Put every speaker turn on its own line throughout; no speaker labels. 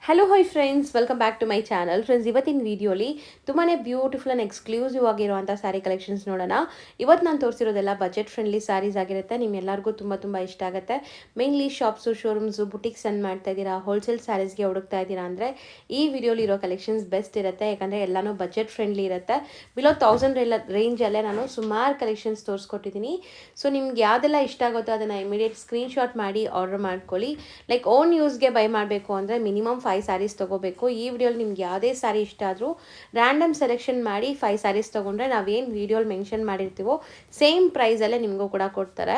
Hello hi friends, welcome back to my channel. Friends, ಇವತ್ತಿನ ವಿಡಿಯೋಲಿ ತುಂಬಾ ಬ್ಯೂಟಿಫುಲ್ ಆ್ಯಂಡ್ ಎಕ್ಸ್ಕ್ಲೂಸಿವ್ ಆಗಿರುವಂಥ ಸ್ಯಾರಿ ಕಲೆಕ್ಷನ್ಸ್ ನೋಡೋಣ. ಇವತ್ತು ನಾನು ತೋರಿಸಿರೋದೆಲ್ಲ ಬಜೆಟ್ ಫ್ರೆಂಡ್ಲಿ ಸ್ಯಾರೀಸ್ ಆಗಿರುತ್ತೆ. ನಿಮ್ಮೆಲ್ಲರಿಗೂ ತುಂಬ ಇಷ್ಟ ಆಗುತ್ತೆ. ಮೇನ್ಲಿ ಶಾಪ್ಸು, ಶೋರೂಮ್ಸು, ಬುಟಿಕ್ಸ್ ಅನ್ನು ಮಾಡ್ತಾ ಇದ್ದೀರಾ, ಹೋಲ್ಸೇಲ್ ಸ್ಯಾರೀಸ್ಗೆ ಹುಡುಕ್ತಾ ಇದ್ದೀರಾ ಅಂದರೆ ಈ ವಿಡಿಯೋಲಿ ಇರೋ ಕಲೆಕ್ಷನ್ಸ್ ಬೆಸ್ಟ್ ಇರುತ್ತೆ. ಯಾಕಂದರೆ ಎಲ್ಲನೂ ಬಜೆಟ್ ಫ್ರೆಂಡ್ಲಿ ಇರುತ್ತೆ. ಬಿಲೋ 1000 ರೇಂಜಲ್ಲೇ ನಾನು ಸುಮಾರು ಕಲೆಕ್ಷನ್ಸ್ ತೋರಿಸ್ಕೊಟ್ಟಿದ್ದೀನಿ. ಸೊ ನಿಮ್ಗೆ ಯಾವುದೆಲ್ಲ ಇಷ್ಟ ಆಗುತ್ತೋ ಅದನ್ನು ಇಮಿಡಿಯೇಟ್ ಸ್ಕ್ರೀನ್ಶಾಟ್ ಮಾಡಿ ಆರ್ಡರ್ ಮಾಡ್ಕೊಳ್ಳಿ. ಲೈಕ್ ಓನ್ ಯೂಸ್ಗೆ ಬೈ ಮಾಡಬೇಕು ಅಂದರೆ ಮಿನಿಮಮ್ 5 ಸ್ಯಾರೀಸ್ ತೊಗೋಬೇಕು. ಈ ವಿಡಿಯೋಲಿ ನಿಮ್ಗೆ ಯಾವುದೇ ಸ್ಯಾರಿ ಇಷ್ಟ ಆದರೂ ರ್ಯಾಂಡಮ್ ಸೆಲೆಕ್ಷನ್ ಮಾಡಿ 5 ಸ್ಯಾರೀಸ್ ತೊಗೊಂಡ್ರೆ ನಾವೇನು ವಿಡಿಯೋಲಿ ಮೆನ್ಷನ್ ಮಾಡಿರ್ತೀವೋ ಸೇಮ್ ಪ್ರೈಸಲ್ಲೇ ನಿಮಗೂ ಕೂಡ ಕೊಡ್ತಾರೆ.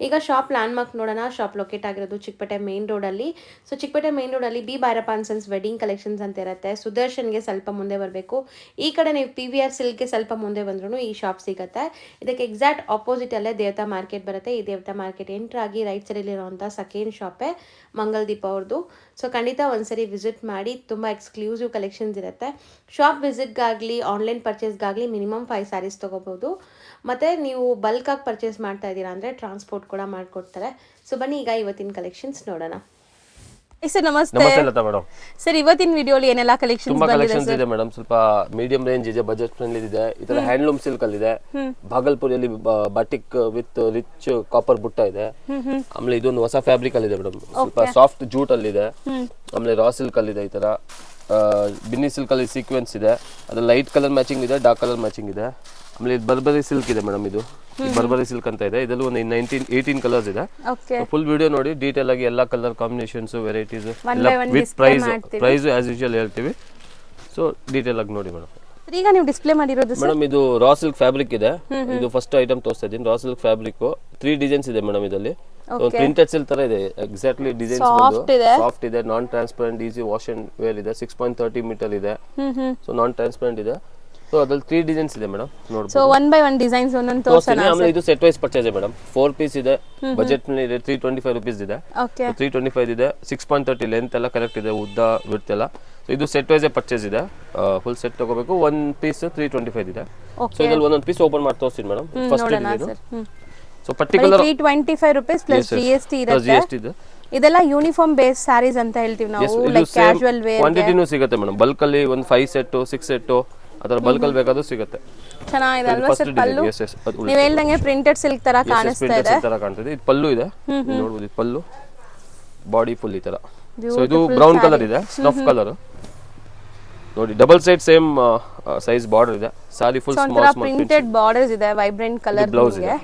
ಈಗ ಶಾಪ್ ಲ್ಯಾಂಡ್ಮಾರ್ಕ್ ನೋಡೋಣ. ಶಾಪ್ ಲೊಕೇಟ್ ಆಗಿರೋದು ಚಿಕ್ಕಪೇಟೆ ಮೇನ್ ರೋಡಲ್ಲಿ. ಸೊ ಚಿಕ್ಕಪೇಟೆ ಮೇನ್ ರೋಡಲ್ಲಿ B Bhyrappa and sons wedding collections ಅಂತ ಇರುತ್ತೆ. ಸುದರ್ಶನ್ಗೆ ಸ್ವಲ್ಪ ಮುಂದೆ ಬರಬೇಕು. ಈ ಕಡೆ ನೀವು PVR ಸಿಲ್ಕ್ಗೆ ಸ್ವಲ್ಪ ಮುಂದೆ ಬಂದ್ರೂ ಈ ಶಾಪ್ ಸಿಗುತ್ತೆ. ಇದಕ್ಕೆ ಎಕ್ಸಾಕ್ಟ್ ಆಪೋಸಿಟಲ್ಲೇ ದೇವತಾ ಮಾರ್ಕೆಟ್ ಬರುತ್ತೆ. ಈ ದೇವತಾ ಮಾರ್ಕೆಟ್ ಎಂಟ್ರ್ ಆಗಿ ರೈಟ್ ಸೈಡಲ್ಲಿರುವಂಥ ಸೆಕೆಂಡ್ ಶಾಪೇ ಮಂಗಲ್ದೀಪ ಅವ್ರದ್ದು. ಸೊ ಖಂಡಿತ ಒಂದ್ಸರಿ ವಿಸಿಟ್ ಮಾಡಿ. ತುಂಬ ಎಕ್ಸ್ಕ್ಲೂಸಿವ್ ಕಲೆಕ್ಷನ್ಸ್ ಇರುತ್ತೆ. ಶಾಪ್ ವಿಸಿಟ್ಗಾಗಲಿ ಆನ್ಲೈನ್ ಪರ್ಚೇಸ್ಗಾಗಲಿ ಮಿನಿಮಮ್ 5 ಸ್ಯಾರೀಸ್ ತೊಗೋಬೋದು. ಮತ್ತು ನೀವು ಬಲ್ಕಾಗಿ ಪರ್ಚೇಸ್ ಮಾಡ್ತಾ ಇದ್ದೀರಾ ಅಂದರೆ ಟ್ರಾನ್ಸ್ಪೋರ್ಟ್ ಕೂಡ ಮಾಡಿಕೊಡ್ತಾರೆ. ಸೊ ಬನ್ನಿ ಈಗ ಇವತ್ತಿನ ಕಲೆಕ್ಷನ್ಸ್ ನೋಡೋಣ.
ಸರ್ ನಮಸ್ತೆ.
ನಮಸ್ತೆ ಲತಾ ಮೇಡಮ್.
ಸರ್ ಇವತ್ತಿನ ವಿಡಿಯೋಲಿ ಏನೆಲ್ಲ ಕಲೆಕ್ಷನ್ಸ್
ತುಂಬಾ ಕಲೆಕ್ಷನ್ಸ್ ಇದೆ ಮೇಡಮ್. ಸ್ವಲ್ಪ ಮೀಡಿಯಂ ರೇಂಜ್ ಇದೆ, ಬಜೆಟ್ ಫ್ರೆಂಡ್ಲಿ ಇದೆ. ಈ ತರ ಹ್ಯಾಂಡ್ಲೂಮ್ ಸಿಲ್ಕ್ ಅಲ್ಲಿ ಇದೆ. ಭಾಗಲ್ಪುರಿಯಲ್ಲಿ ಬಾಟಿಕ್ ವಿತ್ ರಿಚ್ ಕಾಪರ್ ಬುಟ್ಟ ಇದೆ. ಆಮೇಲೆ ಇದೊಂದು ಹೊಸ ಫ್ಯಾಬ್ರಿಕ್ ಅಲ್ಲಿ ಇದೆ ಮೇಡಮ್. ಸ್ವಲ್ಪ ಸಾಫ್ಟ್ ಜೂಟ್ ಅಲ್ಲಿ ಇದೆ. ಆಮೇಲೆ ರಾ ಸಿಲ್ಕ್ ಅಲ್ಲಿ ಇದೆ. ಈ ತರ ಬಿನ್ನಿ ಸಿಲ್ಕ್ ಅಲ್ಲಿ ಸೀಕ್ವೆನ್ಸ್ ಇದೆ. ಅದು ಲೈಟ್ ಕಲರ್ ಮ್ಯಾಚಿಂಗ್ ಇದೆ, ಡಾರ್ಕ್ ಕಲರ್ ಮ್ಯಾಚಿಂಗ್ ಇದೆ. ಆಮೇಲೆ ಇದು ಬರ್ಬರಿ ಸಿಲ್ಕ್ ಇದೆ ಮೇಡಮ್. ಇದು ಬರ್ಬರಿ ಸಿಲ್ಕ್ ಅಂತ ಇದೆ. ಇದರಲ್ಲಿ ಒಂದು 18 ಕಲರ್ಸ್ ಇದೆ. ಫುಲ್ ವಿಡಿಯೋ ನೋಡಿ ಡೀಟೇಲ್ ಆಗಿ ಎಲ್ಲ colour combinations, varieties with price as usual ಹೇಳ್ತೀವಿ. ಸೊ ಡೀಟೇಲ್ ಆಗಿ ನೋಡಿ ಮೇಡಮ್.
ಈಗ ನೀವು ಡಿಸ್ಪ್ಲೇ ಮಾಡಿರೋದು
ಮೇಡಮ್ ಇದು ರಾ ಸಿಲ್ಕ್ ಫ್ಯಾಬ್ರಿಕ್ ಇದೆ. ಇದು ಫಸ್ಟ್ ಐಟಮ್ ತೋರಿಸ್ತಾ ಇದ್ದೀನಿ. ರಾ ಸಿಲ್ಕ್ ಫ್ಯಾಬ್ರಿಕ್ 3 ಡಿಸೈನ್ಸ್ ಇದೆ ಮೇಡಮ್. ಇದರಲ್ಲಿ ಪ್ರಿಂಟೆಡ್ ಸಿಲ್ಕ್ ತರ ಇದೆ. ಎಕ್ಸಾಕ್ಟ್ಲಿ ಡಿಸೈನ್ಸ್ ಸಾಫ್ಟ್ ಇದೆ, non transparent, easy wash and wear ಇದೆ. 6.30 ಮೀಟರ್ ಇದೆ. ಸೊ ನಾನ್ ಟ್ರಾನ್ಸ್ಪರೆಂಟ್ ಇದೆ. ಸೊ ಅದ್ರಲ್ಲಿ 3 ಡಿಸೈನ್ಸ್ ಇದೆ ಮೇಡಮ್. ನೋಡಿ.
ಸೊ 1 by 1 ಡಿಸೈನ್ಸ್ ಒಂದೊಂದು ತೋರಿಸೋಣ.
ಆಮೇಲೆ ಇದು ಸೆಟ್ ವೈಸ್ ಪರ್ಚೇಸ್ ಇದೆ ಮೇಡಮ್. 4 ಪೀಸ್ ಇದೆ. ಬಜೆಟ್ ನಲ್ಲಿ ಇದೆ. 325 ರೂಪೀಸ್ ಇದೆ.
ಓಕೆ.
325 ಇದೆ. 6.30 ಲೆಂತ್ ಎಲ್ಲ ಕರೆಕ್ಟ್ ಇದೆ. ಉದ್ದ ವಿಡ್ತ್ ಎಲ್ಲ. ಸೊ ಇದು ಸೆಟ್ ವೈಸ್ ಪರ್ಚೇಸ್ ಇದೆ. ಫುಲ್ ಸೆಟ್ ತಗೋಬೇಕು. 1 ಪೀಸ್ 325 ಇದೆ. ಸೊ ಇದ್ರಲ್ಲಿ ಒಂದೊಂದು ಪೀಸ್ ಓಪನ್ ಮಾಡಿ ತೋರಿಸ್ತೀನಿ ಮೇಡಮ್. ಫಸ್ಟ್ ಇದೆ. So particular
325 rupees plus GST ಇರುತ್ತೆ. ಇದೆಲ್ಲ ಯೂನಿಫಾರ್ಮ್ ಬೇಸ್ ಸ್ಯಾರೀಸ್ ಅಂತ ಹೇಳ್ತೀವಿ ನಾವು. ಲೈಕ್ ಕ್ಯಾಶುವಲ್ ವೇರ್
ಕ್ವಾಂಟಿಟಿನೂ ಸಿಗುತ್ತೆ ಮೇಡಮ್. ಬಲ್ಕ್ ಅಲ್ಲಿ ಒಂದು 5 ಸೆಟ್ 6 ಸೆಟ್ ಅದರ ಬಲ್ಕ್ ಅಲ್ಲಿ ಬೇಕಾದ್ರೂ ಸಿಗುತ್ತೆ.
ಚೆನ್ನಾಗಿದೆ ಅಲ್ವಾ ಸರ್? ಪಲ್ಲು ನೀವು ಹೇಳ್ದಂಗೆ ಪ್ರಿಂಟೆಡ್ ಸಿಲ್ಕ್ ತರ ಕಾಣಿಸ್ತಾ ಇದೆ.
ಇದು ಪಲ್ಲು ಇದೆ ನೋಡಬಹುದು. ಇದು ಪಲ್ಲು, ಬಾಡಿ ಫುಲ್ ಈ ತರ. ಸೊ ಇದು ಬ್ರೌನ್ ಕಲರ್ ಇದೆ, ಸ್ನಫ್ ಕಲರ್ ನೋಡಿ. Double side same size border ಇದೆ. ಸಾರಿ ಫುಲ್ ಸ್ಮಾಲ್
ಪ್ರಿಂಟೆಡ್ ಬಾರ್ಡರ್ಸ್ ಇದೆ. ವೈಬ್ರೆಂಟ್ ಕಲರ್ ಬ್ಲೌಸ್ ಇದೆ.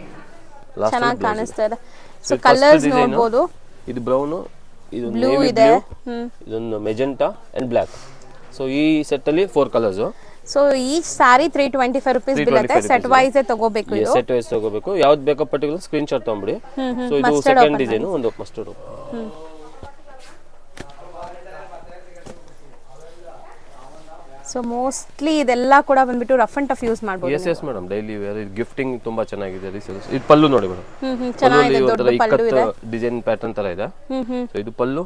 ಚೆನ್ನಾಗಿ ಕಾಣಿಸ್ತಾ ಇದೆ. ಸೊ ಕಲರ್ಸ್ ನೋಡಬಹುದು.
ಇದು ಬ್ರೌನ್, ಇದು ನೇವಿ ಬ್ಲೂ, ಇದೊಂದು ಮೆಜೆಂಟಾ ಅಂಡ್ ಬ್ಲಾಕ್. ಸೊ ಈ ಸೆಟ್ ಅಲ್ಲಿ 4 ಕಲರ್ಸ್.
ಸೊ ಈ ಸಾರಿ 325 ರೂಪೀಸ್ ಬೀಳುತ್ತೆ. ಸೆಟ್ ವೈಸ್ ತಗೋಬೇಕು. ಇದು
ಸೆಟ್ ವೈಸ್ ತಗೋಬೇಕು. ಯಾವ್ದು ಬೇಕೋ ಪರ್ಟಿಕ್ಯುಲರ್ ಸ್ಕ್ರೀನ್ ಶಾಟ್ ತಗೊಂಬಿಡಿ. ಸೊ ಇದು ಸೆಕೆಂಡ್ ಡಿಸೈನ್, ಒಂದು ಮಸ್ಟರ್ಡ್.
ಸೊ ಮೋಸ್ಟ್ಲಿ ಇದೆಲ್ಲ ಕೂಡ ಬಂದ್ಬಿಟ್ಟು ರಫ್ ಅಂಡ್ ಟಫ್ ಯೂಸ್ ಮಾಡಬಹುದು.
Yes madam. Daily wear gifting ತುಂಬಾ ಚೆನ್ನಾಗಿದೆ. ಇದು ಪಲ್ಲು ನೋಡಿ ಮೇಡಮ್.
ಚೆನ್ನಾಗಿದೆ. ದೊಡ್ಡ ಪಲ್ಲು ಇದೆ.
ಡಿಸೈನ್ ಪ್ಯಾಟರ್ನ್ ತರ ಇದೆ. ಸೊ ಇದು ಪಲ್ಲು,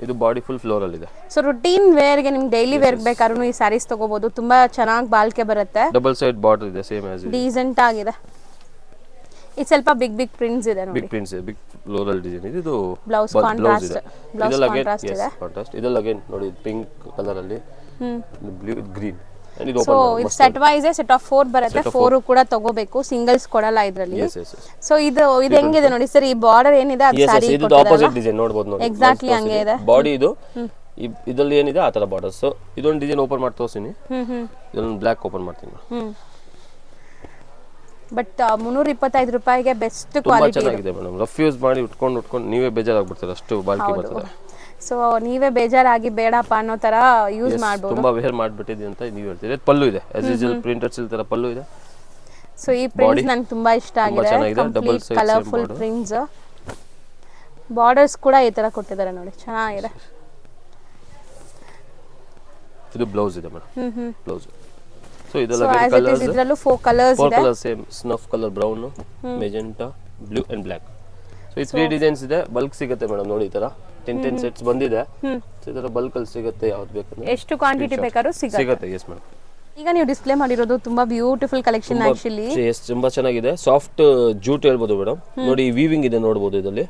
ಇದು ಬಾಡಿ ಫುಲ್ ಫ್ಲೋರಲ್ ಇದೆ.
ಸೊ ರುಟೀನ್ ವೇರ್ ಗೆ ನಿಮ್ಗೆ ಡೈಲಿ ವೇರ್ ಬೇಕಾದ್ರೂ ಈ ಸ್ಯಾರೀಸ್ ತಗೋಬಹುದು. ತುಂಬಾ ಚೆನ್ನಾಗಿ ಬಾಳ್ಕೆ ಬರುತ್ತೆ.
ಡಬಲ್ ಸೈಡ್ ಬಾರ್ಡರ್ ಇದೆ, ಸೇಮ್ ಆಸ್
ಡೀಸೆಂಟ್ ಆಗಿದೆ. ಇದು ಸ್ವಲ್ಪ ಬಿಗ್ ಪ್ರಿಂಟ್ಸ್ ಇದೆ ನೋಡಿ.
ಬಿಗ್ ಪ್ರಿಂಟ್ಸ್ ಇದೆ, ಬಿಗ್ ಫ್ಲೋರಲ್ ಡಿಸೈನ್ ಇದೆ. ಇದು
ಬ್ಲೌಸ್ ಕಾಂಟ್ರಾಸ್ಟ್. ಬ್ಲೌಸ್ ಕಾಂಟ್ರಾಸ್ಟ್ ಇದೆ.
ಕಾಂಟ್ರಾಸ್ಟ್ ಇದೆಲ್ಲ ಅಗೇನ್ ನೋಡಿ ಪಿಂಕ್ ಕಲರ್ ಅಲ್ಲಿ, ಬ್ಲೂ ಗ್ರೀನ್.
ಸೊ ಇದು ಸೆಟ್ ವೈಸ್ ಸೆಟ್ ಆಫ್ 4 ಬರುತ್ತೆ. 4 ಕೂಡ ತಗೋಬೇಕು, ಸಿಂಗಲ್ಸ್ ಕೊಡಲ್ಲ ಇದರಲ್ಲಿ. ಸೊ ಇದು ಹೆಂಗಿದೆ ನೋಡಿ ಸರ್. ಈ ಬಾರ್ಡರ್ ಏನಿದೆ ಅದು ಸಾರಿ
ಇದು ಆಪೋಸಿಟ್ ಡಿಸೈನ್ ನೋಡಬಹುದು ನೋಡಿ.
ಎಕ್ಸಾಕ್ಟ್ಲಿ ಹಂಗೆ ಇದೆ.
ಬಾಡಿ ಇದು ಇದರಲ್ಲಿ ಏನಿದೆ ಆ ತರ ಬಾರ್ಡರ್. ಸೊ ಇದೊಂದು ಡಿಸೈನ್ ಓಪನ್ ಮಾಡಿ ತೋರಿಸ್ತೀನಿ. ಇದೊಂದು ಬ್ಲಾಕ್ ಓಪನ್ ಮಾಡ್ತೀನಿ.
ಬಟ್ 325 ರೂಪಾಯಿಗೆ ಬೆಸ್ಟ್
ಕ್ವಾಲಿಟಿ
ಕ್ವಾಲಿಟಿ
ಚೆನ್ನಾಗಿದೆ ಮೇಡಮ್. ರಫ್ ಯೂಸ್ ಮಾಡಿ ಉಟ್ಕೊಂಡು ನೀವೇ ಬೇಜಾರಾಗ್ಬಿಡ್ತೀರ, ಅಷ್ಟು ಬಾಳ್ಕೆ ಬರ್ತದೆ.
ಸೊ ನೀವೇ ಬೇಜಾರಾಗಿ ಬೇಡಪ್ಪ ಅನ್ನೋ ತರ ಯೂಸ್ ಮಾಡಬಹುದು.
ತುಂಬಾ ವೇರ್ ಮಾಡ್ಬಿಟ್ಟಿದೆ ಅಂತ ನೀವು ಹೇಳ್ತೀರಾ. ಪಲ್ಲು ಇದೆ ಆಸ್ ಯೂಶುವಲ್ ಪ್ರಿಂಟೆಡ್ ಸಿಲ್ಕ್ ತರ ಪಲ್ಲು ಇದೆ.
ಸೊ ಈ ಪ್ರಿಂಟ್ಸ್ ನನಗೆ ತುಂಬಾ ಇಷ್ಟ ಆಗಿದೆ. Complete colourful prints. ಬಾರ್ಡರ್ಸ್ ಕೂಡ ಈ ತರ ಕೊಟ್ಟಿದ್ದಾರೆ ನೋಡಿ, ಚೆನ್ನಾಗಿದೆ.
ಇದು ಬ್ಲೌಸ್ ಇದೆ ಮೇಡಮ್. ಬ್ಲೌಸ್. ಸೊ ಇದೆಲ್ಲ
ಇದರಲ್ಲೂ 4 ಕಲರ್ಸ್ ಇದೆ.
4 colour same snuff colour, brown, magenta, blue and black. So ಈ 3 ಡಿಸೈನ್ಸ್ ಇದೆ. ಬಲ್ಕ್ ಸಿಗುತ್ತೆ ಮೇಡಮ್ ನೋಡಿ. ಈ ತರ 10 ಸೆಟ್ಸ್ ಬಂದಿದೆ. ಸೊ ಇದರ ಬಲ್ಕ್ ಅಲ್ಲಿ ಸಿಗುತ್ತೆ. ಯಾವ್ದು ಬೇಕಂದ್ರೆ
ಎಷ್ಟು ಕ್ವಾಂಟಿಟಿ ಬೇಕಾದ್ರೂ ಸಿಗುತ್ತೆ.
Yes madam.
ಈಗ ನೀವು ಡಿಸ್ಪ್ಲೇ ಮಾಡಿರೋದು ತುಂಬಾ ಬ್ಯೂಟಿಫುಲ್ ಕಲೆಕ್ಷನ್. ಆಕ್ಚುಲಿ
ತುಂಬಾ ಚೆನ್ನಾಗಿದೆ. ಸಾಫ್ಟ್ ಜೂಟ್ ಹೇಳ್ಬೋದು ಮೇಡಮ್. ನೋಡಿ ವೀವಿಂಗ್ ಇದೆ ನೋಡಬಹುದು ಇದರಲ್ಲಿ.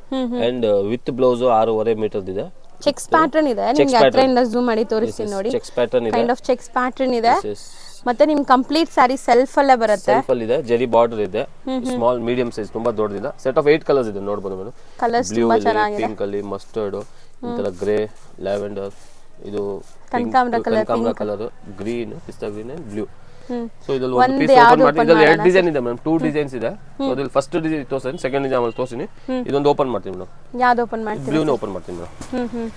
ಅಂಡ್ ವಿತ್ ಬ್ಲೌಸ್ 6.5 ಮೀಟರ್ ಇದೆ.
ಚೆಕ್ಸ್ ಪ್ಯಾಟರ್ನ್ ಇದೆ, ನಿಮ್ಗೆ ಹತ್ರದಿಂದ ಝೂಮ್ ಮಾಡಿ ತೋರಿಸ್ತೀನಿ ನೋಡಿ.
ಚೆಕ್ಸ್ ಪ್ಯಾಟರ್ನ್ ಇದೆ,
ಕೈಂಡ್ ಆಫ್ ಚೆಕ್ಸ್ ಪ್ಯಾಟರ್ನ್ ಇದೆ.
yes.
ಮತ್ತೆ ನಿಮ್ ಕಂಪ್ಲೀಟ್ ಸ್ಯಾರಿ ಸೆಲ್ಫ್ ಅಲ್ಲೇ ಬರುತ್ತೆ.
ಸೆಲ್ಫ್ ಅಲ್ಲಿ ಇದೆ, ಜರಿ ಬಾರ್ಡರ್ ಇದೆ, ಸ್ಮಾಲ್ ಮೀಡಿಯಂ ಸೈಜ್, ತುಂಬಾ ದೊಡ್ಡದಿಲ್ಲ. ಸೆಟ್ ಆಫ್ 8 ಕಲರ್ಸ್ ಇದೆ ನೋಡಬಹುದು ಮೇಡಮ್.
ಕಲರ್ಸ್
ಬ್ಲೂ
ತುಂಬಾ
ಅಲ್ಲಿ,
ಚೆನ್ನಾಗಿದೆ.
ಪಿಂಕ್ ಅಲ್ಲಿ, ಮಸ್ಟರ್ಡ್, ಇಂತರ ಗ್ರೇ, ಲ್ಯಾವೆಂಡರ್, ಇದು
ಕನಕಾಂಬರ
colour, green, pista green and blue. So ಇದ್ರಲ್ಲಿ
ಒಂದ್
ಒಂದು ಪೀಸ್
ಯಾವ್ದು
ಓಪನ್ ಮಾಡಿ,
open
ಇದ್ರಲ್ಲಿ 2
ಮಾಡೋಣ
ಡಿಸೈನ್ ಇದೆ ಮೇಡಮ್, 2 ಡಿಸೈನ್ಸ್ ಇದೆ. ಸೊ ಅದ್ರಲ್ಲಿ ಫಸ್ಟ್ ಡಿಸೈನ್ ತೋರಿಸ್ತೀನಿ, ಸೆಕೆಂಡ್ ಡಿಸೈನ್ ಆಮೇಲೆ ತೋರಿಸ್ತೀನಿ. ಇದೊಂದು ಓಪನ್ ಮಾಡ್ತೀನಿ ಮೇಡಮ್,
ಯಾವ್ದು ಓಪನ್ ಮಾಡ್ತೀರಾ?
ಬ್ಲೂನ ಓಪನ್ ಮಾಡ್ತೀನಿ ಮೇಡಮ್.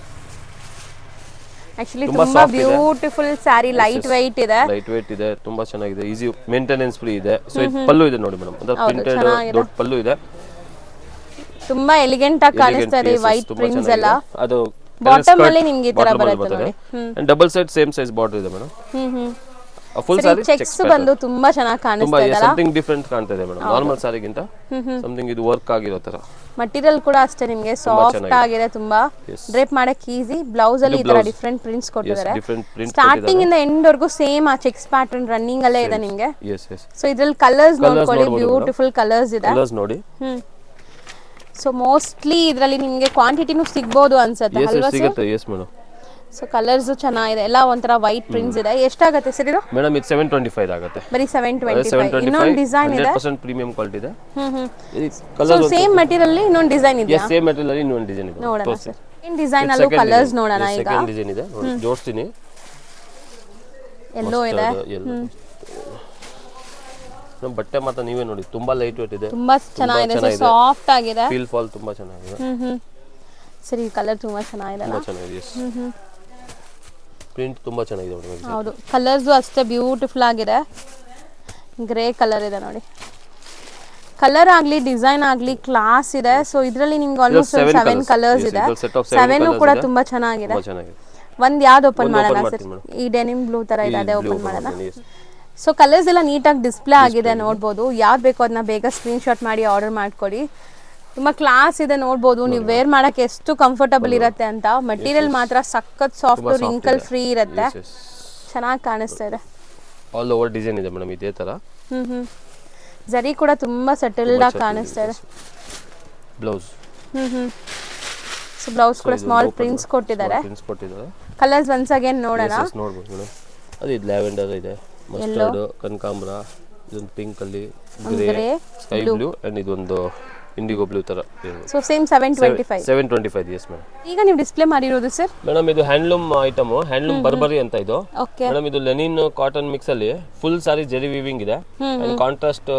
ಆಕ್ಚುಲಿ ತುಂಬಾ ಬ್ಯೂಟಿಫುಲ್ ಸ್ಯಾರಿ, ಲೈಟ್ ವೈಟ್ ಇದೆ,
ಲೈಟ್ ವೇಟ್ ಇದೆ, ತುಂಬಾ ಚೆನ್ನಾಗಿದೆ, ಈಸಿ ಮೇಂಟೆನೆನ್ಸ್ ಫ್ರೀ ಇದೆ. ಸೊ ಇದು ಪಲ್ಲು ಇದೆ ನೋಡಿ ಮೇಡಮ್, ಅದರ ಪ್ರಿಂಟೆಡ್ ದೊಡ್ಡ ಪಲ್ಲು ಇದೆ,
ತುಂಬಾ ಎಲಿಗೆಂಟ್ ಆಗಿ ಕಾಣಿಸ್ತಾ ಇದೆ. ವೈಟ್ ಪ್ರಿಂಟ್ಸ್ ಎಲ್ಲ
ಅದು
ಬಾಟಮ್ ಅಲ್ಲಿ ನಿಮ್ಗೆ ಈ ತರ ಬರುತ್ತೆ ನೋಡಿ.
Double side same size border ಇದೆ ಮೇಡಮ್. ಫುಲ್ ಸಾರಿ
ಚೆಕ್ಸ್ ಬಂದು ತುಂಬಾ ಚೆನ್ನಾಗಿ
ತುಂಬಾ
ಕಾಣಿಸ್ತಾ ಇದೆ.
ಸಮಥಿಂಗ್ ಡಿಫರೆಂಟ್ ಕಾಣ್ತಾ ಇದೆ ಮೇಡಮ್, ನಾರ್ಮಲ್ ಸಾರಿಗಿಂತ ಸಮಥಿಂಗ್ ಇದು ವರ್ಕ್ ಆಗಿರೋ ತರ.
ಮಟೀರಿಯಲ್ ಕೂಡ ಅಷ್ಟೇ ನಿಮ್ಗೆ ಸಾಫ್ಟ್ ಆಗಿದೆ, ತುಂಬಾ ಡ್ರೇಪ್ ಮಾಡಕ್ ಈಸಿ. ಬ್ಲೌಸ್ ಅಲ್ಲಿ ಈ ತರ ಡಿಫರೆಂಟ್ ಪ್ರಿಂಟ್ಸ್ ಕೊಟ್ಟಿದ್ದಾರೆ. ಸ್ಟಾರ್ಟಿಂಗ್ ಇಂದ ಎಂಡ್ ವರ್ಗೂ ಸೇಮ್ ಆ ಚೆಕ್ಸ್ ಪ್ಯಾಟರ್ನ್ ರನ್ನಿಂಗ್ ಅಲ್ಲೇ ಇದೆ ನಿಮ್ಗೆ. ಸೊ ಇದ್ರಲ್ಲಿ ಕಲರ್ಸ್ ನೋಡ್ಕೊಳ್ಳಿ, ಬ್ಯೂಟಿಫುಲ್ ಕಲರ್ಸ್ ಇದೆ.
ಕಲರ್ಸ್ ನೋಡಿ.
ಸೊ ಮೋಸ್ಟ್ಲಿ ಇದ್ರಲ್ಲಿ ನಿಮ್ಗೆ ಕ್ವಾಂಟಿಟಿನೂ ಸಿಗ್ಬೋದು ಅನ್ಸುತ್ತೆ ಅಲ್ವಾ ಸರ್?
ಸಿಗುತ್ತೆ, ಎಸ್ ಮೇಡಮ್.
ಸೊ ಕಲರ್ಸ್ ಚೆನ್ನಾಗಿದೆ, ಎಲ್ಲ ಒಂಥರ ವೈಟ್ ಪ್ರಿಂಟ್ಸ್ ಇದೆ. ಎಷ್ಟಾಗುತ್ತೆ ಸರ್ ಇದು?
ಮೇಡಮ್ ಇದು 725 ಆಗುತ್ತೆ.
ಬರೀ 725. ಇನ್ನೊಂದು ಡಿಸೈನ್ ಇದೆ,
100% ಪ್ರೀಮಿಯಂ ಕ್ವಾಲಿಟಿ ಇದೆ.
ಸೊ ಸೇಮ್ ಮೆಟೀರಿಯಲ್ ಅಲ್ಲಿ ಇನ್ನೊಂದು ಡಿಸೈನ್ ಇದೆ.
ಎಸ್, ಸೇಮ್ ಮೆಟೀರಿಯಲ್ ಅಲ್ಲಿ ಇನ್ನೊಂದು ಡಿಸೈನ್ ಇದೆ.
ನೋಡೋಣ ಸರ್, ಏನ್ ಡಿಸೈನ್ ಅಲ್ಲೂ ಕಲರ್ಸ್ ನೋಡೋಣ ಈಗ.
ಸೆಕೆಂಡ್ ಡಿಸೈನ್ ಇದೆ ನೋಡಿ, ಜೋಡಿಸ್ತೀನಿ.
ಎಲ್ಲೋ ಇದೆ,
ನಮ್ಮ ಬಟ್ಟೆ ಮಾತ್ರ ನೀವೇ ನೋಡಿ, ತುಂಬಾ ಲೈಟ್ ವೇಟ್ ಇದೆ,
ತುಂಬಾ ಚೆನ್ನಾಗಿದೆ, ಸಾಫ್ಟ್ ಆಗಿದೆ.
ಫೀಲ್ ಫಾಲ್ ತುಂಬಾ ಚೆನ್ನಾಗಿದೆ.
ಸರಿ, ಕಲರ್ ತುಂಬಾ ಚೆನ್ನಾಗಿದೆ,
ತುಂಬಾ ಚೆನ್ನಾಗಿದೆ. ಪ್ರಿಂಟ್ ತುಂಬಾ ಚೆನ್ನಾಗಿದೆ ಮೇಡಮ್.
ಹೌದು, ಕಲರ್ಸ್ ಅಷ್ಟೇ ಬ್ಯೂಟಿಫುಲ್ ಆಗಿದೆ. ಗ್ರೇ ಕಲರ್ ಇದೆ ನೋಡಿ, ಕಲರ್ ಆಗ್ಲಿ ಡಿಸೈನ್ ಆಗ್ಲಿ ಕ್ಲಾಸ್ ಇದೆ. ಸೊ ಇದರಲ್ಲಿ ನಿಮ್ಗೆ ಆಲ್ಮೋಸ್ಟ್ 7 ಕಲರ್ಸ್ ಇದೆ. 7 ಕೂಡ ತುಂಬಾ ಚೆನ್ನಾಗಿದೆ. ಒಂದ್ ಯಾವ್ದು ಓಪನ್ ಮಾಡೋಣ ಸರ್? ಈ ಡೆನಿಮ್ ಬ್ಲೂ ತರ ಇದೆ, ಅದೇ ಓಪನ್ ಮಾಡೋಣ. ಸೊ ಕಲರ್ಸ್ ಎಲ್ಲ ನೀಟಾಗಿ ಡಿಸ್ಪ್ಲೇ ಆಗಿದೆ, ನೋಡ್ಬೋದು. ಯಾವ್ದು ಬೇಕೋ ಅದನ್ನ ಬೇಗ ಸ್ಕ್ರೀನ್ ಶಾಟ್ ಮಾಡಿ ಆರ್ಡರ್ ಮಾಡ್ಕೊಡಿ. ತುಂಬಾ ಕ್ಲಾಸ್ ಇದೆ, ನೋಡ್ಬೋದು. ನೀವು ವೇರ್ ಮಾಡಕ್ಕೆ ಎಷ್ಟು ಕಂಫರ್ಟಬಲ್ ಇರುತ್ತೆ ಅಂತ. ಮಟೀರಿಯಲ್ ಮಾತ್ರ ಸಖತ್ ಸಾಫ್ಟ್, ರಿಂಕಲ್ ಫ್ರೀ ಇರುತ್ತೆ, ಚೆನ್ನಾಗಿ ಕಾಣಿಸ್ತಾ ಇದೆ.
ಆಲ್ ಓವರ್ ಡಿಸೈನ್ ಇದೆ ಮೇಡಮ್ ಇದೇ ತರ.
ಜರಿ ಕೂಡ ತುಂಬಾ ಸೆಟಲ್ಡ್ ಆಗಿ ಕಾಣಿಸ್ತಾ ಇದೆ.
ಬ್ಲೌಸ್,
ಸೊ ಬ್ಲೌಸ್ ಕೂಡ ಸ್ಮಾಲ್ ಪ್ರಿಂಟ್ಸ್ ಕೊಟ್ಟಿದ್ದಾರೆ. ಕಲರ್ಸ್ ಒನ್ಸ್ ಅಗೇನ್ ನೋಡೋಣ.
ನೋಡ್ಬೋದು ಮೇಡಮ್, ಅದು ಇದು ಲ್ಯಾವೆಂಡರ್ ಇದೆ, ಮಸ್ಟರ್ಡ್, ಕನಕಾಂಬರ, ಇದೊಂದು ಪಿಂಕ್ ಅಲ್ಲಿ, ಗ್ರೇ, ಸ್ಕೈ ಬ್ಲೂ ಅಂಡ್ ಇದೊಂದು ಇಂಡಿಗೋ ಬ್ಲೂ ತರ.
So same 725.
725, yes madam.
ಈಗ ನೀವು ಡಿಸ್ಪ್ಲೇ ಮಾಡಿರೋದು ಸರ್?
ಮೇಡಮ್ ಇದು ಹ್ಯಾಂಡ್ಲೂಮ್ ಐಟಮ್, ಹ್ಯಾಂಡ್ಲೂಮ್ ಬರ್ಬರಿ ಅಂತ ಇದು.
ಓಕೆ
ಮೇಡಮ್ ಇದು ಲೆನಿನ್ ಕಾಟನ್ ಮಿಕ್ಸ್ ಅಲ್ಲಿ ಫುಲ್ ಸಾರಿ ಜರಿ ವೀವಿಂಗ್ ಇದೆ, ಅಂಡ್ ಕಾಂಟ್ರಾಸ್ಟ್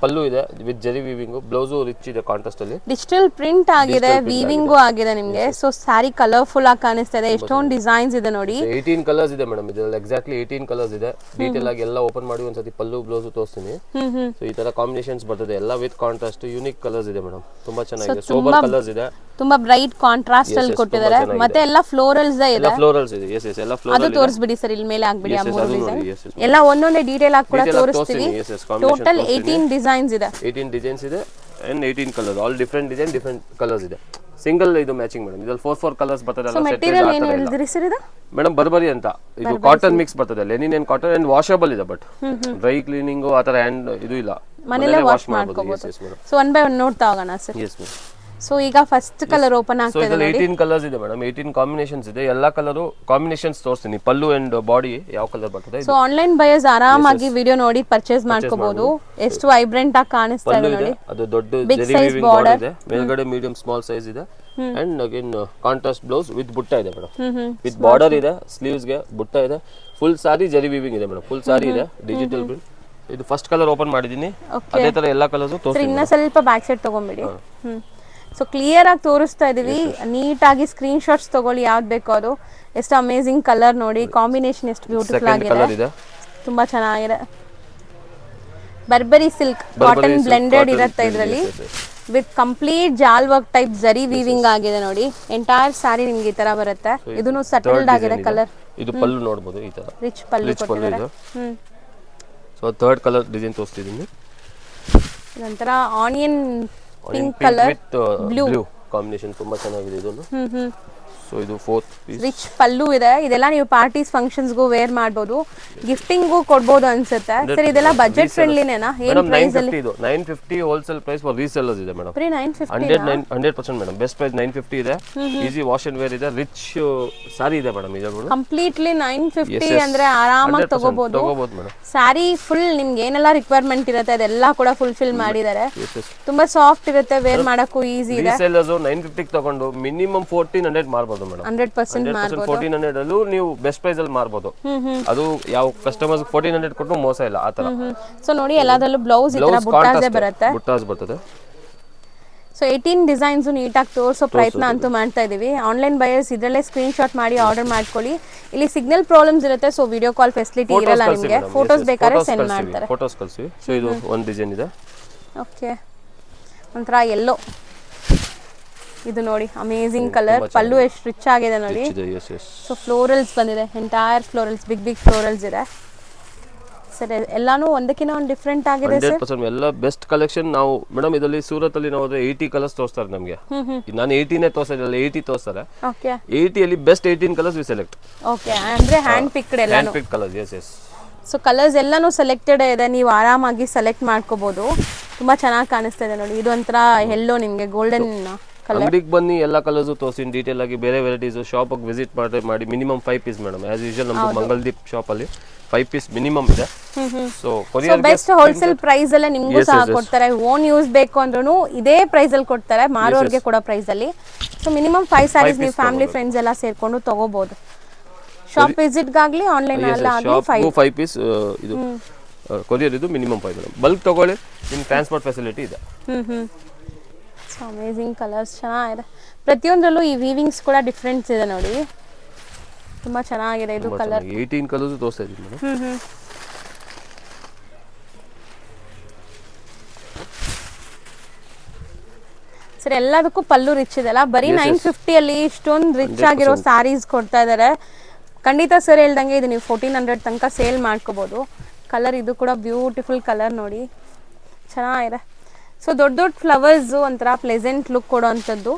ಪಲ್ಲು ಇದೆ ವಿತ್ ಜರಿ ವೀವಿಂಗ್. ಬ್ಲೌಸು ರಿಚ್ ಇದೆ ಕಾಂಟ್ರಾಸ್ಟ್ ಅಲ್ಲಿ,
ಡಿಜಿಟಲ್ ಪ್ರಿಂಟ್ ಆಗಿದೆ, ವೀವಿಂಗು ಆಗಿದೆ ನಿಮಗೆ. ಸೊ ಸ್ಯಾರಿ ಕಲರ್ಫುಲ್ ಆಗಿ ಕಾಣಿಸ್ತಾ ಇದೆ, ಎಷ್ಟೊಂದು ಡಿಸೈನ್ಸ್ ಇದೆ ನೋಡಿ.
18 ಕಲರ್ಸ್ ಇದೆ ಮೇಡಮ್ ಇದರಲ್ಲಿ, ಎಕ್ಸಾಕ್ಟ್ಲಿ 18 ಕಲರ್ಸ್ ಇದೆ. ಡೀಟೇಲ್ ಆಗಿ ಎಲ್ಲ ಓಪನ್ ಮಾಡಿ ಒಂದ್ಸತಿ ಪಲ್ಲು ಬ್ಲೌಸ್ ತೋರಿಸ್ತೀನಿ. ಸೊ ಈ ತರ ಕಾಂಬಿನೇಷನ್ಸ್ ಬರ್ತದೆ, ಎಲ್ಲ ವಿತ್ ಕಾಂಟ್ರಾಸ್ಟ್ ಯೂನಿಕ್ ಕಲರ್ಸ್ ಇದೆ ಮೇಡಮ್, ತುಂಬಾ ಚೆನ್ನಾಗಿದೆ. ಸೋಬರ್ ಕಲರ್ಸ್ ಇದೆ,
ತುಂಬಾ ಬ್ರೈಟ್ ಕಾಂಟ್ರಾಸ್ಟ್ ಅಲ್ಲಿ ಕೊಟ್ಟಿದ್ದಾರೆ. ಮತ್ತೆ ಎಲ್ಲ ಫ್ಲೋರಲ್ಸ್ ಇದೆ,
ಎಲ್ಲ ಫ್ಲೋರಲ್ಸ್ ಇದೆ. ಎಸ್ ಎಸ್, ಎಲ್ಲ ಫ್ಲೋರಲ್.
ಅದು ತೋರಿಸ್ಬಿಡಿ ಸರ್, ಇಲ್ಲಿ ಮೇಲೆ ಹಾಕ್ಬಿಡಿ ಆ ಮೂರು ಡಿಸೈನ್ ಎಲ್ಲ ಒಂದೊಂದೇ ಡೀಟೇಲ್ ಆಗಿ ಕೂಡ ತೋರಿಸ್ತೀವಿ. ಟೋಟಲ್ 18 ಡಿಸೈನ್ಸ್ ಇದೆ,
18 ಡಿಸೈನ್ಸ್ ಇದೆ and 18 colours, all different design, different colours ಇದೆ. ಸಿಂಗಲ್ ಇದು ಮ್ಯಾಚಿಂಗ್ ಮೇಡಮ್, ಇದರಲ್ಲಿ 4 ಕಲರ್ಸ್ ಬರ್ತದೆ.
ಸೊ ಮೆಟೀರಿಯಲ್ ಏನು ಹೇಳಿದ್ರಿ ಸರ್ ಇದು?
ಮೇಡಮ್ ಬರ್ಬರಿ ಅಂತ, ಇದು ಕಾಟನ್ ಮಿಕ್ಸ್ ಬರ್ತದೆ, Lenin and cotton and washable ಇದೆ. ಬಟ್ ಡ್ರೈ ಕ್ಲೀನಿಂಗ್ ಆ ತರ ಹ್ಯಾಂಡ್ ಇದು ಇಲ್ಲ,
ಮನೆಯಲ್ಲೇ ವಾಶ್ ಮಾಡ್ಕೋಬಹುದು. ಸೊ ಒನ್ ಬೈ ಒನ್ ನೋಡ್ತಾ ಹೋಗೋಣ ಸರ್.
Yes madam.
ಸೊ ಈಗ ಫಸ್ಟ್ ಕಲರ್ ಓಪನ್ ಆಗ್ತಾ ಇದೆ ನೋಡಿ.
18 ಕಲರ್ಸ್ ಇದೆ ಮೇಡಮ್, 18 ಕಾಂಬಿನೇಷನ್ಸ್ ಇದೆ. ಎಲ್ಲಾ ಕಲರ್ ಕಾಂಬಿನೇಷನ್ಸ್ ತೋರಿಸ್ತೀನಿ, ಪಲ್ಲು ಅಂಡ್ ಬಾಡಿ ಯಾವ ಕಲರ್ ಬರ್ತದೆ.
ಸೊ ಆನ್ಲೈನ್ ಬಯರ್ಸ್ ಆರಾಮಾಗಿ ವಿಡಿಯೋ ನೋಡಿ ಪರ್ಚೇಸ್ ಮಾಡ್ಕೋಬಹುದು. ಎಷ್ಟು ವೈಬ್ರೆಂಟ್ ಆಗಿ ಕಾಣಿಸ್ತಾ ಇದೆ ನೋಡಿ.
ಅದು ದೊಡ್ಡ ಜರಿ ವೀವಿಂಗ್ ಬಾರ್ಡರ್ ಇದೆ, ಮೇಲ್ಗಡೆ ಮೀಡಿಯಂ ಸ್ಮಾಲ್ ಸೈಜ್ ಇದೆ, and again contrast blouse with ಬುಟ್ಟ ಇದೆ ಮೇಡಮ್, ವಿತ್ ಬಾರ್ಡರ್ ಇದೆ, ಸ್ಲೀವ್ಸ್ ಗೆ ಬುಟ್ಟ ಇದೆ. ಫುಲ್ ಸಾರಿ ಜರಿ ವೀವಿಂಗ್ ಇದೆ ಮೇಡಮ್, ಫುಲ್ ಸಾರಿ ಇದೆ, ಡಿಜಿಟಲ್ ಪ್ರಿಂಟ್. ಇದು ಫಸ್ಟ್ ಕಲರ್ ಓಪನ್ ಮಾಡಿದೀನಿ, ಅದೇ ತರ ಎಲ್ಲಾ ಕಲರ್ಸ್ ತೋರಿಸ್ತೀನಿ.
ಇನ್ನ ಸ್ವಲ್ಪ ಬ್ಯಾಕ್ ಸೈಡ್ ತಗೊಂಡ್ಬಿಡಿ. ಸೊ ಕ್ಲಿಯರ್ ಆಗಿ ತೋರಿಸ್ತಾ ಇದೀವಿ, ನೀಟಾಗಿ ಸ್ಕ್ರೀನ್ ಶಾಟ್ಸ್ ತಗೊಳ್ಳಿ ಯಾವ್ದು ಬೇಕೋ ಅದು. ಎಷ್ಟು ಅಮೇಜಿಂಗ್ ಕಲರ್ ನೋಡಿ, ಕಾಂಬಿನೇಷನ್ ಎಷ್ಟು ಬ್ಯೂಟಿಫುಲ್ ಆಗಿದೆ, ತುಂಬಾ ಚೆನ್ನಾಗಿದೆ. ಬರ್ಬರಿ ಸಿಲ್ಕ್ ಕಾಟನ್ ಬ್ಲೆಂಡೆಡ್ ಇರುತ್ತೆ ಇದರಲ್ಲಿ, ವಿತ್ ಕಂಪ್ಲೀಟ್ ಜಾಲ್ ವರ್ಕ್ ಟೈಪ್ ಜರಿ ವೀವಿಂಗ್ ಆಗಿದೆ ನೋಡಿ. ಎಂಟೈರ್ ಸಾರಿ ನಿಮ್ಗೆ ಈ ತರ ಬರುತ್ತೆ. ಇದನ್ನು ಸೆಟಲ್ಡ್ ಆಗಿದೆ ಕಲರ್.
ಇದು ಪಲ್ಲು ನೋಡಬಹುದು, ಈ ತರ
ರಿಚ್ ಪಲ್ಲು ಕೊಟ್ಟಿದ್ದಾರೆ.
ಸೊ ಥರ್ಡ್ ಕಲರ್ ಡಿಸೈನ್ ತೋರಿಸ್ತಿದ್ದೀನಿ.
ನಂತರ onion pink colour
with blue combination ತುಂಬಾ ಚೆನ್ನಾಗಿದೆ. ಇದನ್ನು ಸೊ ಇದು 4th ಪೀಸ್.
ರಿಚ್ ಪಲ್ಲು ಇದೆ. ಇದೆಲ್ಲ ನೀವು ಪಾರ್ಟೀಸ್ ಫಂಕ್ಷನ್ಸ್ಗೂ ವೇರ್ ಮಾಡ್ಬೋದು, ಗಿಫ್ಟಿಂಗು ಕೊಡ್ಬೋದು ಅನ್ಸುತ್ತೆ. ಸರ್ ಇದೆಲ್ಲ ಬಜೆಟ್ ಫ್ರೆಂಡ್ಲಿನೇನಾ? ಏನು ಪ್ರೈಸ್ ಅಲ್ಲಿ?
ಇದು 950 ಹೋಲ್ಸೇಲ್ ಪ್ರೈಸ್ ಫಾರ್ ರೀಸೆಲ್ಲರ್ಸ್ ಇದೆ ಮೇಡಮ್.
ಬರೀ 950.
100% ಮೇಡಮ್. ಬೆಸ್ಟ್ ಪ್ರೈಸ್ 950 ಇದೆ. ಈಸಿ ವಾಶ್ ಅಂಡ್ ವೇರ್ ಇದೆ. ರಿಚ್ ಸಾರಿ ಇದೆ ಮೇಡಮ್. ಇದು
ಕಂಪ್ಲೀಟ್ಲಿ 950 ಅಂದ್ರೆ ಆರಾಮಾಗಿ ತಗೋಬಹುದು
ಮೇಡಮ್.
ಸ್ಯಾರಿ ಫುಲ್ ನಿಮ್ಗೆ ಏನೆಲ್ಲ ರಿಕ್ವೈರ್ಮೆಂಟ್ ಇರುತ್ತೆ ಅದೆಲ್ಲ ಕೂಡ ಫುಲ್ಫಿಲ್ ಮಾಡಿದ್ದಾರೆ. ತುಂಬಾ ಸಾಫ್ಟ್ ಇರುತ್ತೆ, ವೇರ್ ಮಾಡಕ್ಕೂ ಈಸಿ ಇದೆ.
ರೀಸೆಲ್ಲರ್ಸ್ 950 ತಗೊಂಡು ಮಿನಿಮಮ್ 1400 ಮಾರ್ಬೋದು ಮೇಡಮ್.
100% ಮಾರ್ಬೋದು.
1400 ಅಲ್ಲೂ ನೀವು ಬೆಸ್ಟ್ ಪ್ರೈಸ್ ಅಲ್ಲಿ ಮಾರ್ಬೋದು. ಅದು ಯಾವ ಕಸ್ಟಮರ್ಸ್ 1400 ಕೊಟ್ಟು ಮೋಸ ಇಲ್ಲ ಆ ತರ.
ಸೊ ನೋಡಿ ಎಲ್ಲದರಲ್ಲೂ ಬ್ಲೌಸ್ ಈ ತರ ಬುಟ್ಟಾಸ್ ಬರುತ್ತೆ.
ಬುಟ್ಟಾಸ್ ಬರ್ತದೆ.
ಸೊ 18 ಡಿಸೈನ್ಸ್ ನೀಟಾಗಿ ತೋರಿಸೋ ಪ್ರಯತ್ನ ಅಂತೂ ಮಾಡ್ತಾ ಇದೀವಿ. ಆನ್ಲೈನ್ ಬಯರ್ಸ್ ಇದರಲ್ಲೇ ಸ್ಕ್ರೀನ್ ಶಾಟ್ ಮಾಡಿ ಆರ್ಡರ್ ಮಾಡ್ಕೊಳ್ಳಿ. ಇಲ್ಲಿ ಸಿಗ್ನಲ್ ಪ್ರಾಬ್ಲಮ್ಸ್ ಇರುತ್ತೆ, ಸೊ ವಿಡಿಯೋ ಕಾಲ್ ಫೆಸಿಲಿಟಿ ಇರಲ್ಲ ನಿಮಗೆ. ಫೋಟೋಸ್ ಬೇಕಾದ್ರೆ ಸೆಂಡ್ ಮಾಡ್ತಾರೆ.
ಫೋಟೋಸ್ ಕಳಿಸಿ. ಸೊ ಇದು ಒಂದು ಡಿಸೈನ್ ಇದೆ.
ಓಕೆ, ಒಂಥರ ಎಲ್ಲೋ ಇದು ನೋಡಿ ಅಮೇಜಿಂಗ್ ಕಲರ್. ಪಲ್ಲು ಎಷ್ಟು ರಿಚ್ ಆಗಿದೆ ನೋಡಿ. ಸೊ ಫ್ಲೋರಲ್ಸ್ ಬಂದಿದೆ, entire florals, big big florals ಇದೆ. ಸರ್ ಎಲ್ಲಾನು ಒಂದಕ್ಕಿಂತ ಒಂದು ಡಿಫ್ರೆಂಟ್ ಆಗಿದೆ ಸರ್.
100% ಎಲ್ಲ ಬೆಸ್ಟ್ ಕಲೆಕ್ಷನ್. ನಾವು ಮೇಡಮ್ ಇದರಲ್ಲಿ ಸೂರತ್ ಅಲ್ಲಿ ನಾವು 80 ಕಲರ್ಸ್ ತೋರಿಸ್ತಾರೆ ನಮಗೆ. ನಾನು 18ನೇ ತೋರಿಸಿಲ್ಲ, 80 ತೋರಿಸ್ತಾರೆ.
ಓಕೆ,
80 ಅಲ್ಲಿ best 18 colours we select.
Okay, ಅಂದ್ರೆ ಹ್ಯಾಂಡ್ ಪಿಕ್ಡ್ ಎಲ್ಲಾನು.
Hand pick colours. Yes yes.
So colours ಎಲ್ಲಾನು ಸೆಲೆಕ್ಟೆಡ್ ಇದೆ, ನೀವು ಆರಾಮಾಗಿ ಸೆಲೆಕ್ಟ್ ಮಾಡ್ಕೋಬಹುದು. ತುಂಬಾ ಚೆನ್ನಾಗಿ ಕಾಣಿಸ್ತಾ ಇದೆ ನೋಡಿ. ಇದು ಒಂಥರ ಎಲ್ಲೋ ನಿಮಗೆ ಗೋಲ್ಡನ್ ಕಲರ್.
ಅಂಗಡಿಗೆ ಬನ್ನಿ ಎಲ್ಲ ಕಲರ್ಸ್ ತೋರಿಸಿ ಡೀಟೇಲ್ ಆಗಿ. ಬೇರೆ ವೆರೈಟೀಸ್ ಶಾಪ್ ವಿಸಿಟ್ ಮಾಡಿ minimum 5 piece madam. As usual ನಮ್ದು ಮಂಗಲ್ದೀಪ್ ಶಾಪ್ ಅಲ್ಲಿ 5 ಪೀಸ್ ಮಿನಿಮಮ್ ಇದೆ. So courier
best wholesale price ಅಲ್ಲೇ ನಿಮಗೂ ಸಹ ಕೊಡ್ತಾರೆ. ಓನ್ ಯೂಸ್ ಬೇಕು ಅಂದ್ರೂ ಇದೇ ಪ್ರೈಸ್ ಅಲ್ಲಿ ಕೊಡ್ತಾರೆ, ಮಾರೋರ್ಗೆ ಕೊಡೋ ಪ್ರೈಸ್ ಅಲ್ಲಿ. ಸೊ ಮಿನಿಮಮ್ 5 ಸ್ಯಾರೀಸ್ ನೀವು ಫ್ಯಾಮಿಲಿ ಫ್ರೆಂಡ್ಸ್ ಎಲ್ಲ ಸೇರ್ಕೊಂಡು ತಗೋಬಹುದು. ಶಾಪ್ ವಿಸಿಟ್ ಗಾಗ್ಲಿ ಆನ್ಲೈನ್ ಅಲ್ಲ ಆಗಲಿ
5 ಪೀಸ್ ಇದು ಕೊರಿಯರ್ ಇದು ಮಿನಿಮಮ್ 5 ಮೇಡಮ್. ಬಲ್ಕ್ ತಗೊಳ್ಳಿ, ನಿಮ್ಗೆ ಟ್ರಾನ್ಸ್ಪೋರ್ಟ್ ಫೆಸಿಲಿಟಿ ಇದೆ.
ಸೊ ಅಮೇಜಿಂಗ್ ಕಲರ್ಸ್ ಚೆನ್ನಾಗಿದೆ. ಪ್ರತಿಯೊಂದರಲ್ಲೂ ಈ ವೀವಿಂಗ್ಸ್ ಕೂಡ ಡಿಫ್ರೆನ್ಸ್ ಇದೆ ನೋಡಿ. ತುಂಬಾ ಚೆನ್ನಾಗಿದೆ ಇದು ಕಲರ್.
18 ಕಲರ್ಸ್ ತೋರಿಸ್ತಾ ಇದ್ದೀನಿ ಮೇಡಮ್.
ಸರ್ ಎಲ್ಲದಕ್ಕೂ ಪಲ್ಲು ರಿಚ್ ಇದೆಲ್ಲ. ಬರೀ 950 ಅಲ್ಲಿ ಇಷ್ಟೊಂದು ರಿಚ್ ಆಗಿರೋ ಸ್ಯಾರೀಸ್ ಕೊಡ್ತಾ ಇದ್ದಾರೆ. ಖಂಡಿತ ಸರ್ ಹೇಳ್ದಂಗೆ ಇದು ನೀವು 1400 ತನಕ ಸೇಲ್ ಮಾಡ್ಕೋಬಹುದು. ಕಲರ್ ಇದು ಕೂಡ ಬ್ಯೂಟಿಫುಲ್ ಕಲರ್ ನೋಡಿ, ಚೆನ್ನಾಗಿದೆ. ಸೊ ದೊಡ್ಡ ದೊಡ್ಡ ಫ್ಲವರ್ಸ್ ಒಂಥರ ಪ್ಲೆಸೆಂಟ್ ಲುಕ್ ಕೊಡುವಂಥದ್ದು.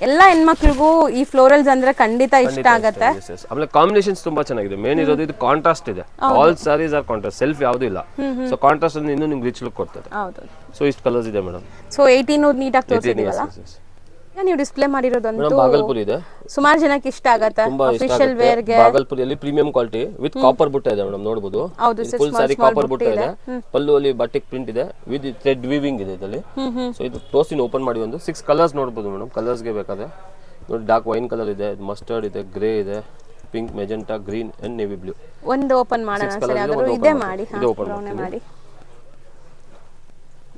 ಎಲ್ಲ ಹೆಣ್ಮಕ್ಳಿಗೂ ಈ ಫ್ಲೋರಲ್ಸ್ ಅಂದ್ರೆ ಖಂಡಿತ ಇಷ್ಟ ಆಗತ್ತೆ.
ಆಮೇಲೆ ಕಾಂಬಿನೇಷನ್ಸ್ ತುಂಬಾ ಚೆನ್ನಾಗಿದೆ. ಮೇನ್ ಇರೋದು ಇದು ಕಾಂಟ್ರಾಸ್ಟ್ ಇದೆ. All sarees are contrast, self ಯಾವುದು ಇಲ್ಲ. ಸೊ ಕಾಂಟ್ರಾಸ್ಟ್ ಅಂದ್ರೆ ಇನ್ನೂ ನಿಮ್ಗೆ ರಿಚ್ ಲುಕ್ ಕೊಡ್ತದೆ.
ಹೌದು.
ಸೊ ಇಷ್ಟು ಕಲರ್ಸ್ ಇದೆ ಮೇಡಮ್.
ಸೊ 18 ನೀಟಾಗಿ ತೋರಿಸಿದೀವಲ್ಲ. ಈಗ ನೀವು ಡಿಸ್ಪ್ಲೇ ಮಾಡಿರೋದಂತೂ
ಬಾಗಲ್ಪುರ್ ಇದೆ.
ಸುಮಾರು ಜನಕ್ಕೆ ಇಷ್ಟ ಆಗತ್ತೆ. ಅಫಿಷಿಯಲ್ ವೇರ್ ಗೆ
ಬಾಗಲ್ಪುರಿಯಲ್ಲಿ ಪ್ರೀಮಿಯಂ ಕ್ವಾಲಿಟಿ ವಿತ್ ಕಾಪರ್ ಬುಟ್ಟ ಇದೆ ಮೇಡಮ್. ನೋಡಬಹುದು ಫುಲ್ ಸಾರಿ ಕಾಪರ್ ಬುಟ್ಟ ಇದೆ. ಪಲ್ಲು ಅಲ್ಲಿ ಬಟಿಕ್ ಪ್ರಿಂಟ್ ಇದೆ ವಿತ್ ಥ್ರೆಡ್ ವೀವಿಂಗ್ ಇದೆ ಇದರಲ್ಲಿ. ಸೊ ಇದು ಟೋಸಿನ್ ಓಪನ್ ಮಾಡಿ ಒಂದು 6 ಕಲರ್ಸ್ ನೋಡಬಹುದು ಮೇಡಮ್. ಕಲರ್ಸ್ ಗೆ ಬೇಕಾದ್ರೆ ನೋಡಿ, ಡಾರ್ಕ್ ವೈನ್ ಕಲರ್ ಇದೆ, ಮಸ್ಟರ್ಡ್ ಇದೆ, ಗ್ರೇ ಇದೆ, pink, magenta, green and navy blue.
ಒಂದು ಓಪನ್ ಮಾಡೋಣ ಸರ್, ಯಾವುದು ಇದೆ ಮಾಡಿ.
ಇದು ಓಪನ್ ಮಾಡಿ.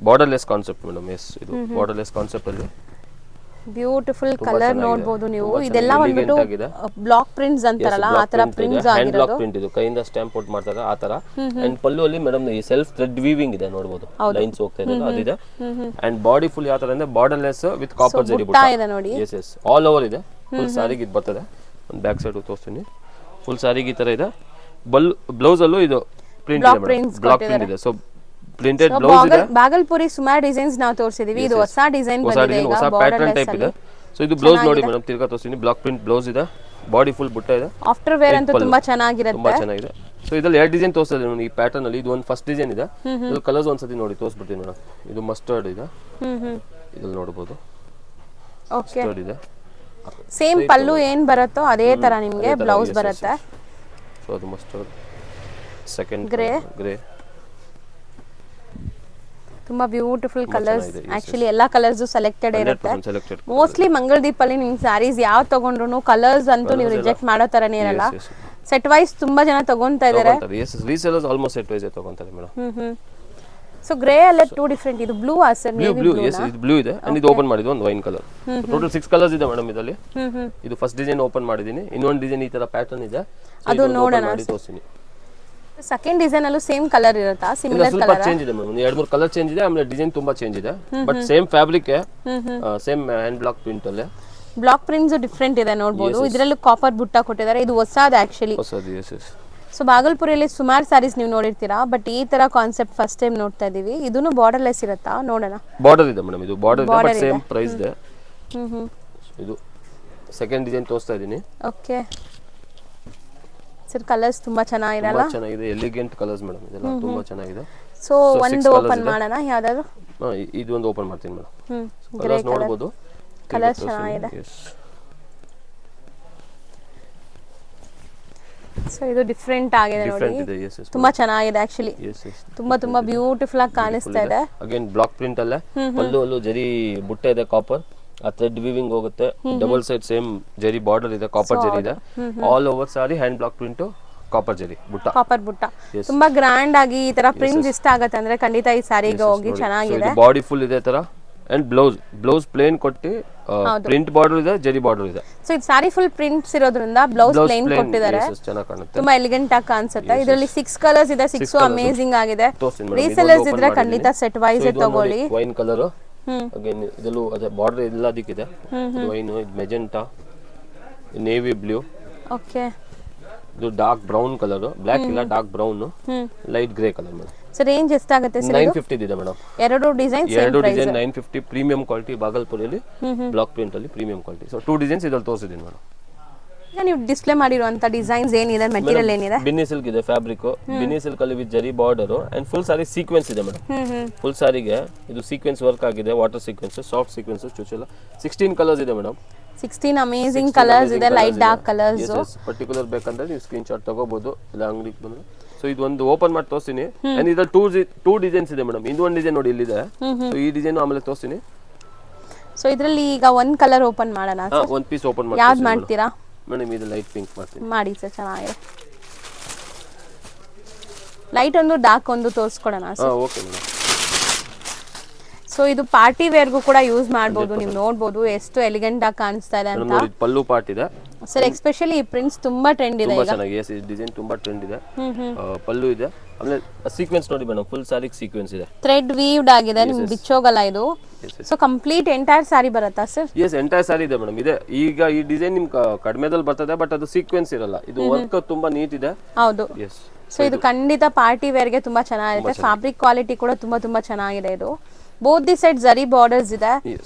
Borderless concept madam. ಎಸ್, ಇದು ಬಾರ್ಡರ್ಲೆಸ್ ಕಾನ್ಸೆಪ್ಟ್ ಅಲ್ಲಿ
ಬ್ಯೂಟಿಫುಲ್ ಕಲರ್ ನೋಡಬಹುದು ನೀವು. ಇದೆಲ್ಲ ಒಂದು ಬ್ಲಾಕ್ ಪ್ರಿಂಟ್ಸ್ ಅಂತಾರಲ್ಲ ಆ ತರ ಪ್ರಿಂಟ್ಸ್ ಆಗಿರೋದು.
ಬ್ಲಾಕ್ ಪ್ರಿಂಟ್ ಇದು ಕೈಯಿಂದ ಸ್ಟಾಂಪ್ ಔಟ್ ಮಾಡ್ತಾರೆ ಆ ತರ. ಅಂಡ್ ಪಲ್ಲು ಅಲ್ಲಿ ಮೇಡಮ್ ಈ ಸೆಲ್ಫ್ ಥ್ರೆಡ್ ವೀವಿಂಗ್ ಇದೆ ನೋಡಬಹುದು. ಲೈನ್ಸ್ ಹೋಗ್ತಾ ಇದೆ ಅದಿದೆ. ಅಂಡ್ ಬಾಡಿ ಫುಲ್ ಯಾವ ತರ ಅಂದ್ರೆ ಬಾರ್ಡರ್ಲೆಸ್ ವಿತ್ ಕಾಪರ್ ಜರಿ ಬುಟ್ಟ
ಇದೆ ನೋಡಿ.
ಎಸ್ ಎಸ್, ಆಲ್ ಓವರ್ ಇದೆ. ಫುಲ್ ಸಾರಿಗೆ ಇದು ಬರ್ತದೆ. ಒಂದು ಬ್ಯಾಕ್ ಸೈಡ್ ತೋರಿಸ್ತೀನಿ. ಫುಲ್ ಸಾರಿಗೆ ಈ ತರ ಇದೆ. ಬ್ಲೌಸ್ ಅಲ್ಲೂ ಇದು ಪ್ರಿಂಟ್ ಇದೆ ಮೇಡಮ್. ಬ್ಲಾಕ್ ಪ್ರಿಂಟ್ ಇದೆ. ಸೊ ಪ್ರಿಂಟೆಡ್ ಬ್ಲೌಸ್ ಇದೆ.
ಬಾಗಲ್ಪುರಿ ಸುಮಾರು ಡಿಸೈನ್ಸ್ ನಾವು ತೋರಿಸಿದೀವಿ. ಇದು ಹೊಸ ಡಿಸೈನ್ ಬಂದಿದೆ ಈಗ,
ಹೊಸ ಪ್ಯಾಟರ್ನ್ ಟೈಪ್ ಇದೆ. ಸೊ ಇದು ಬ್ಲೌಸ್ ನೋಡಿ ಮೇಡಮ್, ತಿರ್ಗಾ ತೋರಿಸ್ತೀನಿ. ಬ್ಲಾಕ್ ಪ್ರಿಂಟ್ ಬ್ಲೌಸ್ ಇದೆ, ಬಾಡಿ ಫುಲ್ ಬುಟ್ಟ ಇದೆ.
ಆಫ್ಟರ್ ವೇರ್ ಅಂತೂ ತುಂಬಾ ಚೆನ್ನಾಗಿರುತ್ತೆ.
ತುಂಬಾ ಚೆನ್ನಾಗಿದೆ. ಸೊ ಇದರಲ್ಲಿ 2 ಡಿಸೈನ್ ತೋರಿಸ್ತಾ ಈ ಪ್ಯಾಟರ್ನ್ ಅಲ್ಲಿ. ಇದು ಒಂದು ಫಸ್ಟ್ ಡಿಸೈನ್ ಇದೆ. ಇದು ಕಲರ್ಸ್ ಒಂದ್ಸತಿ ನೋಡಿ ತೋರಿಸ್ಬಿಡ್ತೀನಿ ಮೇಡಮ್. ಇದು ಮಸ್ಟರ್ಡ್ ಇದೆ, ಇದ್ರಲ್ಲಿ ನೋಡಬಹುದು.
ಓಕೆ,
ಮಸ್ಟರ್ಡ್ ಇದೆ.
ಸೇಮ್ ಪಲ್ಲು ಏನ್ ಬರುತ್ತೋ ಅದೇ ತರ ನಿಮಗೆ ಬ್ಲೌಸ್ ಬರುತ್ತೆ.
ಸೊ ಅದು ಮಸ್ಟರ್ಡ್. Second
grey. ತುಂಬಾ ಬ್ಯೂಟಿಫುಲ್ ಕಲರ್ಸ್. ಆಕ್ಚುಲಿ ಎಲ್ಲಾ ಕಲರ್ಸ್ ಸೆಲೆಕ್ಟೆಡ್ ಇರುತ್ತೆ. ಮೋಸ್ಟ್ಲಿ ಮಂಗಳದೀಪ್ ಅಲ್ಲಿ ನಿಮ್ ಸ್ಯಾರೀಸ್ ಯಾವ ತಗೊಂಡ್ರು ಕಲರ್ಸ್ ಅಂತೂ ನೀವು ರಿಜೆಕ್ಟ್ ಮಾಡೋ ತರನೇ ಇರಲ್ಲ. ಸೆಟ್ ವೈಸ್ ತುಂಬಾ ಜನ ತಗೊಂತಾ ಇದ್ದಾರೆ.
ರೀಸೆಲ್ಲರ್ಸ್ ಆಲ್ಮೋಸ್ಟ್ ಸೆಟ್ ವೈಸ್ ತಗೊಂತಾರೆ ಮೇಡಮ್.
ಸೊ ಗ್ರೇ ಅಲ್ಲ 2 ಡಿಫರೆಂಟ್. ಇದು ಬ್ಲೂ ಆ ಸರ್?
ಬ್ಲೂ. ಎಸ್, ಇದು ಬ್ಲೂ ಇದೆ. ಅಂಡ್ ಇದು ಓಪನ್ ಮಾಡಿದ್ದು ಒಂದು ವೈನ್ ಕಲರ್. ಟೋಟಲ್ 6 ಕಲರ್ಸ್ ಇದೆ ಮೇಡಮ್ ಇದರಲ್ಲಿ. ಇದು ಫಸ್ಟ್ ಡಿಸೈನ್ ಓಪನ್ ಮಾಡಿದೀನಿ. ಇನ್ನೊಂದು ಡಿಸೈನ್ ಈ ತರ ಪ್ಯಾಟರ್ನ್ ಇದೆ.
ಅದು ನೋಡೋಣ.
ತೋರಿಸ್ತೀನಿ.
ಸೆಕೆಂಡ್ ಡಿಸೈನ್ ಅಲ್ಲೂ ಸೇಮ್ ಕಲರ್ ಇರುತ್ತಾ? ಸಿಮಿಲರ್
ಸ್ವಲ್ಪ ಚೇಂಜ್ ಇದೆ ಮೇಡಮ್. 2-3 ಕಲರ್ ಚೇಂಜ್ ಇದೆ. ಆಮೇಲೆ ಡಿಸೈನ್ ತುಂಬಾ ಚೇಂಜ್ ಇದೆ. But same fabric, same hand block print ಅಲ್ಲೇ.
ಬ್ಲಾಕ್ ಪ್ರಿಂಟ್ಸ್ ಡಿಫರೆಂಟ್ ಇದೆ ನೋಡಬಹುದು. ಇದರಲ್ಲೂ ಕಾಪರ್ ಬುಟ್ಟ ಕೊಟ್ಟಿದ್ದಾರೆ. ಇದು ಹೊಸದು ಆಕ್ಚುಲಿ.
ಹೊಸದು. S yes.
ಸೊ ಬಾಗಲ್ಪುರಿಯಲ್ಲಿ ಸುಮಾರು ಸ್ಯಾರೀಸ್ ನೀವು ನೋಡಿರ್ತೀರಾ, ಬಟ್ ಈ ತರ ಕಾನ್ಸೆಪ್ಟ್ ಫಸ್ಟ್ ಟೈಮ್ ನೋಡ್ತಾ ಇದೀವಿ. ಇದೂನು ಬಾರ್ಡರ್ಲೆಸ್ ಇರುತ್ತಾ? ನೋಡೋಣ.
ಬಾರ್ಡರ್ ಇದೆ ಮೇಡಮ್. ಇದು ಬಾರ್ಡರ್ ಇದೆ, ಬಟ್ ಸೇಮ್ ಪ್ರೈಸ್ ಇದೆ. ಇದು ಸೆಕೆಂಡ್ ಡಿಸೈನ್ ತೋರಿಸ್ತಾ ಇದ್ದೀನಿ.
ಓಕೆ ಸರ್, ಕಲರ್ಸ್ ತುಂಬಾ ಚೆನ್ನಾಗಿದೆ ಅಲ್ಲ?
ತುಂಬಾ ಚೆನ್ನಾಗಿದೆ, ಎಲಿಗೆಂಟ್ ಕಲರ್ಸ್ ಮೇಡಮ್ ಇದೆಲ್ಲ ತುಂಬಾ ಚೆನ್ನಾಗಿದೆ.
ಸೊ ಒಂದು ಓಪನ್ ಮಾಡೋಣ ಯಾವ್ದಾದ್ರು?
ಇದು ಒಂದು ಓಪನ್ ಮಾಡ್ತೀನಿ ಮೇಡಮ್.
ಗ್ರೇ
ಕಲರ್ಸ್ ನೋಡಬಹುದು.
ಕಲರ್ಸ್ ಚೆನ್ನಾಗಿದೆ. ಸೊ ಇದು ಡಿಫ್ರೆಂಟ್ ಆಗಿದೆ ನೋಡಿ,
ಡಿಫರೆಂಟ್ ಇದೆ. ಎಸ್ ಎಸ್
ತುಂಬಾ ಚೆನ್ನಾಗಿದೆ ಆಕ್ಚುಲಿ.
ಎಸ್ ಎಸ್
ತುಂಬಾ ಬ್ಯೂಟಿಫುಲ್ ಆಗಿ ಕಾಣಿಸ್ತಾ ಇದೆ.
ಅಗೇನ್ ಬ್ಲಾಕ್ ಪ್ರಿಂಟ್ ಅಲ್ಲೇ ಪಲ್ಲು ಜರಿ ಬುಟ್ಟ ಇದೆ, ಕಾಪರ್ ಆ ಥ್ರೆಡ್ ವೀವಿಂಗ್ ಹೋಗುತ್ತೆ. ಡಬಲ್ ಸೈಡ್ ಸೇಮ್ ಜರಿ ಬಾರ್ಡರ್ ಇದೆ, ಕಾಪರ್ ಜರಿ ಇದೆ. ಆಲ್ ಓವರ್ ಸಾರಿ ಹ್ಯಾಂಡ್ ಬ್ಲಾಕ್ ಪ್ರಿಂಟ್, ಕಾಪರ್ ಜರಿ ಬುಟ್ಟ,
ಕಾಪರ್ ಬುಟ್ಟ. ತುಂಬಾ ಗ್ರ್ಯಾಂಡ್ ಆಗಿ ಈ ತರ ಪ್ರಿಂಟ್ಸ್ ಇಷ್ಟ ಆಗುತ್ತೆ ಅಂದ್ರೆ ಖಂಡಿತ ಈ ಸಾರಿಗೆ ಹೋಗಿ. ಚೆನ್ನಾಗಿದೆ.
ಬಾಡಿ ಫುಲ್ ಇದೆ ತರ. ಅಂಡ್ ಬ್ಲೌಸ್ ಪ್ಲೇನ್ ಕೊಟ್ಟು ಪ್ರಿಂಟ್ ಬಾರ್ಡರ್ ಇದೆ, ಜರಿ ಬಾರ್ಡರ್ ಇದೆ.
ಸೊ ಇದು ಸಾರಿ ಫುಲ್ ಪ್ರಿಂಟ್ಸ್ ಇರೋದ್ರಿಂದ ಬ್ಲೌಸ್ ಪ್ಲೇನ್ ಕೊಟ್ಟಿದ್ದಾರೆ.
ಚೆನ್ನಾಗಿ ಕಾಣುತ್ತೆ,
ತುಂಬಾ ಎಲಿಗೆಂಟ್ ಆಗಿ ಕಾಣಿಸುತ್ತೆ. ಇದರಲ್ಲಿ 6 ಕಲರ್ಸ್ ಇದೆ. 6 ಅಮೇಜಿಂಗ್ ಆಗಿದೆ. ರೀಸೆಲ್ಲರ್ಸ್ ಇದ್ರೆ ಖಂಡಿತ ಸೆಟ್ ವೈಸ್ ತಗೊಳ್ಳಿ.
ವೈನ್ ಕಲರ್ ಅಗೇನ್ ಇದಲ್ಲೂ ಅದೇ ಬಾರ್ಡರ್ ಎಲ್ಲದಕ್ಕಿದೆ. ವೈನ್, ಇದು ಮೆಜೆಂಟಾ, ನೇವಿ ಬ್ಲೂ,
ಓಕೆ
ಇದು ಡಾರ್ಕ್ ಬ್ರೌನ್ ಕಲರ್, ಬ್ಲಾಕ್ ಇಲ್ಲ dark brown, light grey colour madam.
So range ಎಷ್ಟಾಗುತ್ತೆ ಸರ್?
950 ಇದೆ ಮೇಡಮ್.
ಎರಡು ಡಿಸೈನ್
950 ಪ್ರೀಮಿಯಂ ಕ್ವಾಲಿಟಿ, ಬಾಗಲ್ಪುರಲ್ಲಿ ಬ್ಲಾಕ್ ಪ್ರಿಂಟ್ ಅಲ್ಲಿ ಪ್ರೀಮಿಯಂ ಕ್ವಾಲಿಟಿ. ಸೊ 2 ಡಿಸೈನ್ಸ್ ಇದ್ರಲ್ಲಿ ತೋರಿಸಿದ್ದೀನಿ ಮೇಡಮ್.
ಈಗ ನೀವು ಡಿಸ್ಪ್ಲೇ ಮಾಡಿರುವಂತ ಡಿಸೈನ್ಸ್ ಏನಿದೆ, ಮೆಟೀರಿಯಲ್ ಏನಿದೆ?
ಬಿನ್ನಿ ಸಿಲ್ಕ್ ಇದೆ, ಫ್ಯಾಬ್ರಿಕ್ ಬಿನ್ನಿ ಸಿಲ್ಕ್ ಅಲ್ಲಿ with zari border and full sari sequence ಇದೆ ಮೇಡಮ್. ಫುಲ್ ಸಾರಿಗೆ ಇದು ಸೀಕ್ವೆನ್ಸ್ ವರ್ಕ್ ಆಗಿದೆ, ವಾಟರ್ ಸೀಕ್ವೆನ್ಸ್, ಸಾಫ್ಟ್ ಸೀಕ್ವೆನ್ಸ್, ಚುಚ್ಚೆಲ್ಲ 16 ಕಲರ್ಸ್ ಇದೆ ಮೇಡಮ್.
16 ಅಮೇಜಿಂಗ್ ಕಲರ್ಸ್ ಇದೆ, ಲೈಟ್ ಡಾರ್ಕ್ ಕಲರ್ಸ್.
ಪರ್ಟಿಕ್ಯುಲರ್ ಬೇಕಂದ್ರೆ ನೀವು ಸ್ಕ್ರೀನ್ ಶಾಟ್ ತಗೋಬಹುದು, ಇಲ್ಲ ಅಂಗಡಿಗೆ ಬಂದ್ರೆ. ಸೊ ಇದು ಒಂದು ಓಪನ್ ಮಾಡಿ ತೋರಿಸ್ತೀನಿ. ಅಂಡ್ ಇದ್ರಲ್ಲಿ 2 ಡಿಸೈನ್ಸ್ ಇದೆ ಮೇಡಮ್. ಇದು ಒಂದು ಡಿಸೈನ್ ನೋಡಿ ಇಲ್ಲಿದೆ. ಸೊ ಈ ಡಿಸೈನ್ ಆಮೇಲೆ ತೋರಿಸ್ತೀನಿ.
ಸೊ ಇದರಲ್ಲಿ ಈಗ ಒಂದು ಕಲರ್ ಓಪನ್ ಮಾಡೋಣ ಸರ್?
ಒಂದು ಪೀಸ್ ಓಪನ್ ಮಾಡಿ.
ಯಾವ್ದು ಮಾಡ್ತೀರಾ
ಮೇಡಮ್? ಇದು ಲೈಟ್ ಪಿಂಕ್ ಮಾಡ್ತೀನಿ.
ಮಾಡಿ ಸರ್, ಚೆನ್ನಾಗಿದೆ. ಲೈಟ್ ಒಂದು ಡಾರ್ಕ್ ಒಂದು ತೋರಿಸ್ಕೊಡೋಣ ಸರ್?
Okay madam.
ಸೊ ಇದು ಪಾರ್ಟಿ ವೇರ್ಗೂ ಕೂಡ ಯೂಸ್ ಮಾಡಬಹುದು. ನೀವು ನೋಡಬಹುದು ಎಷ್ಟು ಎಲಿಗೆಂಟ್ ಆಗಿ ಕಾಣಿಸ್ತಾ ಇದೆ ಅಂತ.
ನೋಡಿ ಪಲ್ಲು ಪಾರ್ಟ್ ಇದೆ
ಸರ್. ಎಸ್ಪೆಷಲಿ ಈ ಪ್ರಿಂಟ್ಸ್ ತುಂಬಾ ಟ್ರೆಂಡ್ ಇದೆ ಈಗ.
ಚೆನ್ನಾಗಿ ಈ ಡಿಸೈನ್ ತುಂಬಾ ಟ್ರೆಂಡ್ ಇದೆ. ಪಲ್ಲು ಇದೆ, ಆಮೇಲೆ ಸೀಕ್ವೆನ್ಸ್ ನೋಡಿ ಮೇಡಮ್, ಫುಲ್ ಸಾರಿ ಸೀಕ್ವೆನ್ಸ್ ಇದೆ,
ಥ್ರೆಡ್ ವೀವ್ಡ್ ಆಗಿದೆ, ನಿಮ್ಗೆ ಬಿಚ್ಚೋಗಲ್ಲ ಇದು. ಸೊ ಕಂಪ್ಲೀಟ್ ಎಂಟೈರ್ ಸಾರಿ ಬರುತ್ತಾ ಸರ್?
ಎಸ್, ಎಂಟೈರ್ ಸಾರಿ ಇದೆ ಮೇಡಮ್. ಇದೆ ಈಗ ಈ ಡಿಸೈನ್ ನಿಮ್ ಕಡಿಮೆದಲ್ಲಿ ಬರ್ತದೆ, ಬಟ್ ಅದು ಸೀಕ್ವೆನ್ಸ್ ಇರಲ್ಲ. ಇದು ವರ್ಕ್ ತುಂಬಾ ನೀಟ್ ಇದೆ.
ಹೌದು.
ಎಸ್.
ಸೊ ಇದು ಖಂಡಿತ ಪಾರ್ಟಿ ವೇರ್ಗೆ ತುಂಬಾ ಚೆನ್ನಾಗಿರುತ್ತೆ. ಫ್ಯಾಬ್ರಿಕ್ ಕ್ವಾಲಿಟಿ ಕೂಡ ತುಂಬಾ ಚೆನ್ನಾಗಿದೆ. ಇದು ಬೋತ್ ದಿ ಸೈಡ್ ಜರಿ ಬಾರ್ಡರ್ಸ್ ಇದೆ.